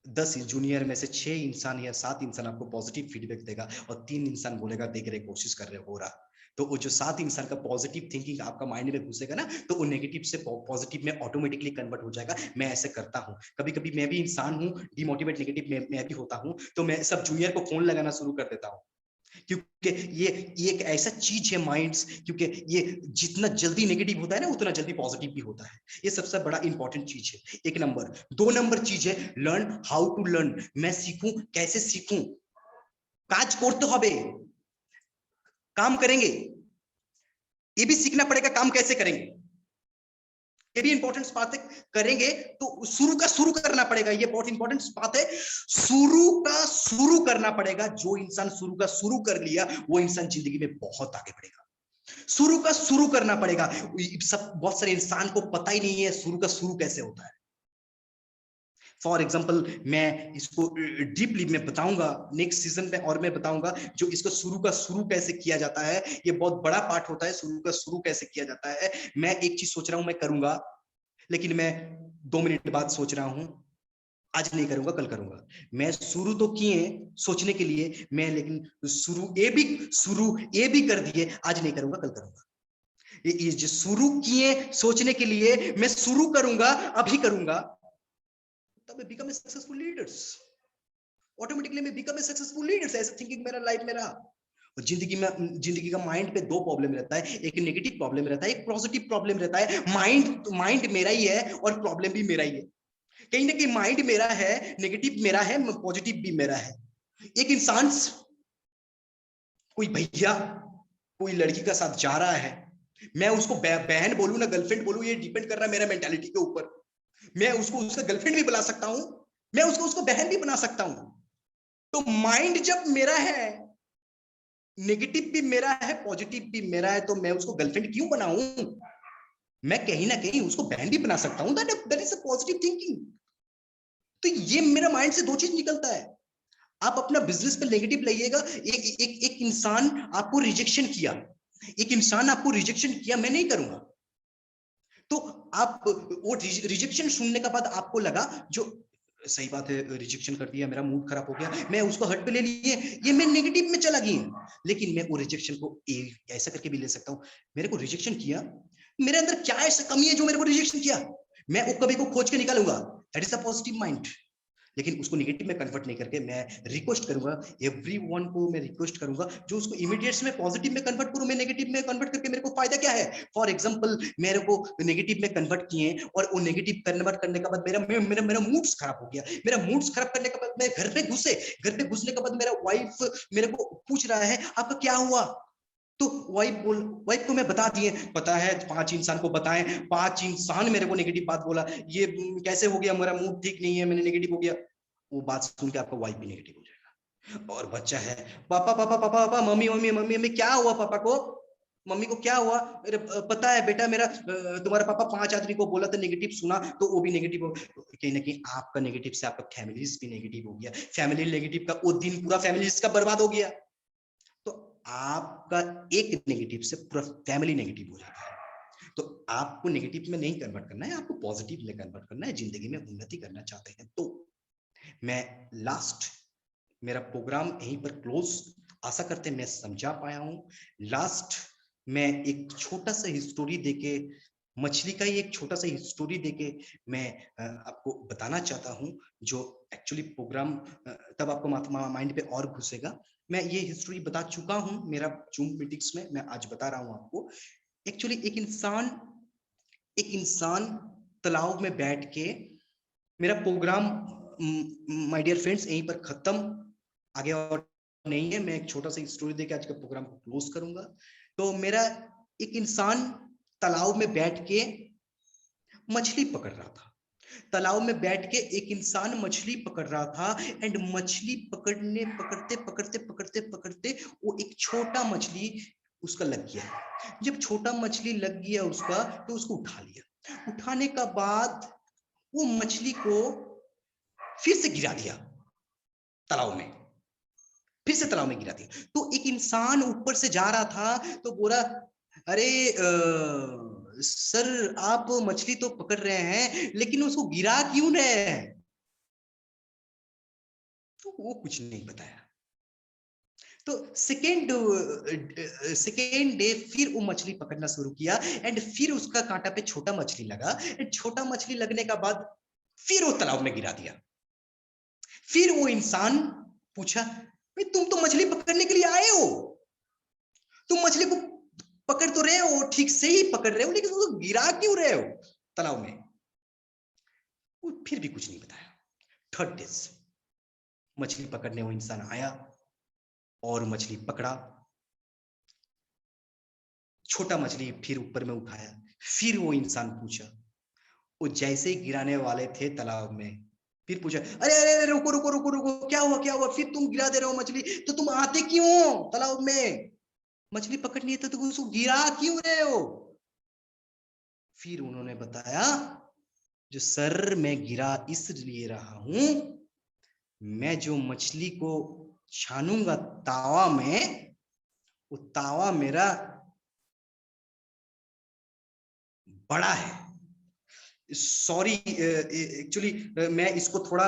10 जूनियर में से 6 इंसान या 7 इंसान आपको पॉजिटिव फीडबैक देगा, और 3 इंसान बोलेगा देख रहे, कोशिश कर रहे, हो रहा। तो वो जो 7 इंसान का पॉजिटिव थिंकिंग आपका माइंड में घुसेगा ना, तो वो नेगेटिव से पॉजिटिव में ऑटोमेटिकली कन्वर्ट हो जाएगा। मैं ऐसे करता हूँ, कभी कभी मैं भी इंसान हूँ, डिमोटिवेट नेगेटिव मैं भी होता हूँ। तो मैं सब जूनियर को फोन लगाना शुरू कर देता हूँ, क्योंकि ये एक ऐसा चीज है माइंड्स, क्योंकि ये जितना जल्दी नेगेटिव होता है ना, उतना जल्दी पॉजिटिव भी होता है। ये सबसे बड़ा इंपॉर्टेंट चीज है, एक नंबर। 2 नंबर चीज है लर्न हाउ टू लर्न। मैं सीखूं कैसे सीखूं। काज करते হবে, काम करेंगे, ये भी सीखना पड़ेगा काम कैसे करेंगे। ये भी इंपॉर्टेंट बात है। करेंगे तो शुरू करना पड़ेगा, ये बहुत इंपॉर्टेंट बात है। शुरू करना पड़ेगा। जो इंसान शुरू कर लिया, वो इंसान जिंदगी में बहुत आगे बढ़ेगा। शुरू करना पड़ेगा। सब बहुत सारे इंसान को पता ही नहीं है शुरू कैसे होता है। फॉर एग्जाम्पल मैं इसको डीपली मैं बताऊंगा नेक्स्ट सीजन में, और मैं बताऊंगा जो इसको शुरू कैसे किया जाता है। ये बहुत बड़ा पार्ट होता है, शुरू कैसे किया जाता है। मैं एक चीज सोच रहा हूं, मैं करूंगा, लेकिन मैं 2 मिनट बाद सोच रहा हूं, आज नहीं करूंगा, कल करूंगा। मैं शुरू तो किए सोचने के लिए मैं, लेकिन शुरू ए भी कर दिए, आज नहीं करूंगा, कल करूंगा। ये जो शुरू किए सोचने के लिए, मैं शुरू करूंगा, अभी करूंगा, तब मैं become a successful leaders. Automatically मैं बिकम ए सक्सेसफुल लीडर्स। ऐसा थिंकिंग मेरा लाइफ में रहा। और जिंदगी का माइंड पे 2 प्रॉब्लम रहता है, एक नेगेटिव प्रॉब्लम रहता है, एक पॉजिटिव प्रॉब्लम रहता है। माइंड मेरा ही है और प्रॉब्लम भी मेरा ही है। कहीं ना कहीं माइंड मेरा है, नेगेटिव मेरा है, पॉजिटिव भी मेरा है। एक इंसान, कोई भैया कोई लड़की का साथ जा रहा है, मैं उसको बहन बोलूं ना गर्लफ्रेंड बोलूं, ये डिपेंड कर रहा है मेरा मेंटालिटी के ऊपर। मैं उसको उसका गर्लफ्रेंड भी बुला सकता हूं, मैं उसको बहन भी बना सकता हूं। तो माइंड जब मेरा है, नेगेटिव भी मेरा है, पॉजिटिव भी मेरा है, तो मैं उसको गर्लफ्रेंड क्यों बनाऊं। मैं कहीं ना कहीं उसको बहन भी बना सकता हूं। That is a positive thinking. तो ये मेरा माइंड से 2 चीज निकलता है। आप अपना बिजनेस पे नेगेटिव लाइएगा। एक इंसान आपको रिजेक्शन किया, एक इंसान आपको रिजेक्शन किया, मैं नहीं करूंगा। तो आप वो रिजेक्शन सुनने के बाद आपको लगा जो सही बात है, रिजेक्शन कर दिया, मेरा मूड खराब हो गया, मैं उसको हर्ट पे ले लिए, ये मैं नेगेटिव में चला गया। लेकिन मैं वो रिजेक्शन को ऐसा करके भी ले सकता हूँ, मेरे को रिजेक्शन किया, मेरे अंदर क्या ऐसा कमी है जो मेरे को रिजेक्शन किया, मैं वो कभी को खोज के निकालूंगा। That is a positive mind. लेकिन उसको नेगेटिव में कन्वर्ट नहीं करके मैं रिक्वेस्ट करूंगा, एवरीवन को मैं रिक्वेस्ट करूंगा जो उसको इमीडिएट में पॉजिटिव में कन्वर्ट करूं, मैं नेगेटिव में कन्वर्ट करके मेरे को फायदा क्या है। फॉर एग्जांपल मेरे को नेगेटिव में कन्वर्ट किए और वो नेगेटिव कन्वर्ट करने के बाद मेरा मूड्स खराब हो गया। मेरा मूड्स खराब करने के बाद मैं घर पे घुसने के बाद मेरा वाइफ मेरे को पूछ रहा है आपका क्या हुआ, तो वाइफ को मैं बता दिए, पता है 5 इंसान को बताएं, 5 इंसान मेरे को नेगेटिव बात बोला, ये कैसे हो गया, मेरा मूड ठीक नहीं है, मैंने नेगेटिव हो गया। वो बात सुन के आपका वाइफ भी नेगेटिव हो जाएगा। और बच्चा है पापा पापा पापा papa mummy mummy mummy mummy क्या हुआ, पापा को मम्मी को क्या हुआ, अरे पता है बेटा मेरा तुम्हारा पापा 5 आदमी को बोला था नेगेटिव सुना तो वो भी नेगेटिव हो। कहीं ना कहीं आपका नेगेटिव से आपका फैमिलीज भी नेगेटिव हो गया, फैमिली नेगेटिव का वो दिन पूरा फैमिलीज का बर्बाद हो गया। तो आपका एक नेगेटिव से पूरा फैमिली नेगेटिव हो जाता है। तो आपको नेगेटिव में नहीं कन्वर्ट करना है, आपको पॉजिटिव में कन्वर्ट करना है। जिंदगी में उन्नति करना चाहते हैं तो मैं लास्ट मेरा प्रोग्राम यहीं पर क्लोज, आशा करते हैं मैं समझा पाया हूं। लास्ट मैं एक छोटा सा हिस्टोरी देके, मछली का ही एक छोटा सा हिस्टोरी देके मैं आपको बताना चाहता हूं, जो एक्चुअली प्रोग्राम तब आपको माइंड पे और घुसेगा। मैं ये हिस्ट्री बता चुका हूं मेरा जूम मीटिंग्स में, मैं आज बता रहा हूं आपको। एक्चुअली एक इंसान तालाब में बैठ के, मेरा प्रोग्राम माय डियर फ्रेंड्स यहीं पर खत्म, आगे और नहीं है। मैं एक छोटा सा स्टोरी देके आज का प्रोग्राम को क्लोज करूंगा। तो मेरा एक इंसान तालाब में बैठ के मछली पकड़ रहा था, तालाब में बैठ के एक इंसान मछली पकड़ रहा था एंड मछली पकड़ते वो एक छोटा मछली उसका लग गया। जब छोटा मछली लग गया उसका तो उसको उठा लिया। उठाने का बाद वो मछली को फिर से गिरा दिया तालाब में, फिर से तालाब में गिरा दिया। तो एक इंसान ऊपर से जा रहा था तो बोला अरे सर आप मछली तो पकड़ रहे हैं लेकिन उसको गिरा क्यों रहे हैं। तो वो कुछ नहीं बताया। तो सेकेंड डे फिर वो मछली पकड़ना शुरू किया एंड फिर उसका कांटा पे छोटा मछली लगा एंड छोटा मछली लगने का बाद फिर वो तालाब में गिरा दिया। फिर वो इंसान पूछा तुम तो मछली पकड़ने के लिए आए हो, तुम मछली को पकड़ तो रहे हो, ठीक से ही पकड़ रहे हो, लेकिन उसको गिरा क्यों रहे हो तालाब में। वो फिर भी कुछ नहीं बताया। थर्ड डे मछली पकड़ने वो इंसान आया और मछली पकड़ा, छोटा मछली फिर ऊपर में उठाया। फिर वो इंसान पूछा, वो जैसे ही गिराने वाले थे तालाब में, फिर पूछा अरे अरे अरे रुको रुको रुको रुको क्या हुआ, फिर तुम गिरा दे रहे हो मछली, तो तुम आते क्यों तालाब में, मछली पकड़नी है तो तुम उसको गिरा क्यों रहे हो। फिर उन्होंने बताया जो सर मैं गिरा इसलिए रहा हूं, मैं जो मछली को छानूंगा तावा में, वो तावा मेरा बड़ा है। सॉरी एक्चुअली मैं इसको थोड़ा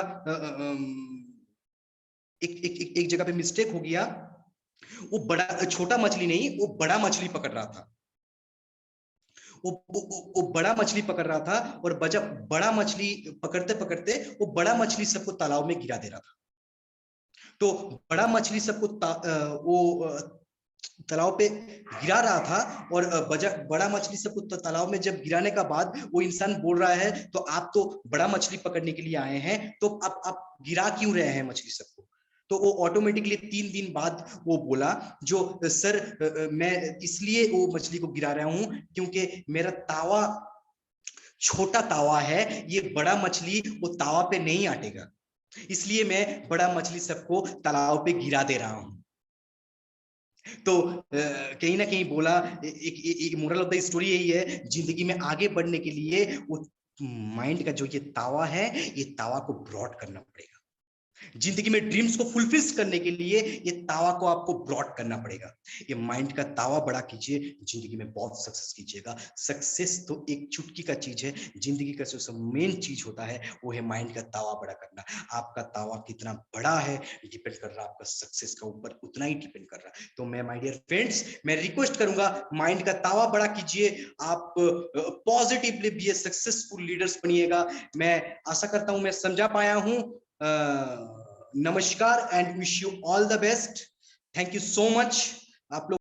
एक जगह पे मिस्टेक हो गया। वो बड़ा छोटा मछली नहीं, वो बड़ा मछली पकड़ रहा था। वो बड़ा मछली पकड़ रहा था और बड़ा मछली पकड़ते पकड़ते वो बड़ा मछली सबको तालाब में गिरा दे रहा था। तो बड़ा मछली सबको वो तालाब पे गिरा रहा था और बड़ा मछली सबको तालाब में जब गिराने का बाद वो इंसान बोल रहा है तो आप तो बड़ा मछली पकड़ने के लिए आए हैं तो आप गिरा क्यों रहे हैं मछली सबको। तो वो ऑटोमेटिकली 3 दिन बाद वो बोला जो सर मैं इसलिए वो मछली को गिरा रहा हूं क्योंकि मेरा तावा छोटा तावा है, ये बड़ा मछली वो तावा पे नहीं आटेगा, इसलिए मैं बड़ा मछली सबको तालाब पे गिरा दे रहा हूं। तो कहीं ना कहीं बोला एक मोरल ऑफ द स्टोरी यही है, जिंदगी में आगे बढ़ने के लिए वो माइंड का जो ये तावा है, ये तावा को ब्रॉड करना पड़ेगा। जिंदगी में ड्रीम्स को फुलफिल करने के लिए ये तावा को आपको ब्रॉड करना पड़ेगा। ये माइंड का तावा बड़ा कीजिए, जिंदगी में बहुत सक्सेस कीजिएगा। सक्सेस तो एक चुटकी का चीज है, जिंदगी का जो मेन चीज होता है वो है माइंड का तावा बड़ा करना। आपका तावा कितना बड़ा है डिपेंड कर रहा है आपका सक्सेस का ऊपर, उतना ही डिपेंड कर रहा है। तो मैं माय डियर फ्रेंड्स, मैं रिक्वेस्ट करूंगा माइंड का तावा बड़ा कीजिए, आप पॉजिटिवली भी सक्सेसफुल लीडर्स बनिएगा। मैं आशा करता हूं मैं समझा पाया हूं। नमस्कार and wish you all the best. Thank you so much. आप लोग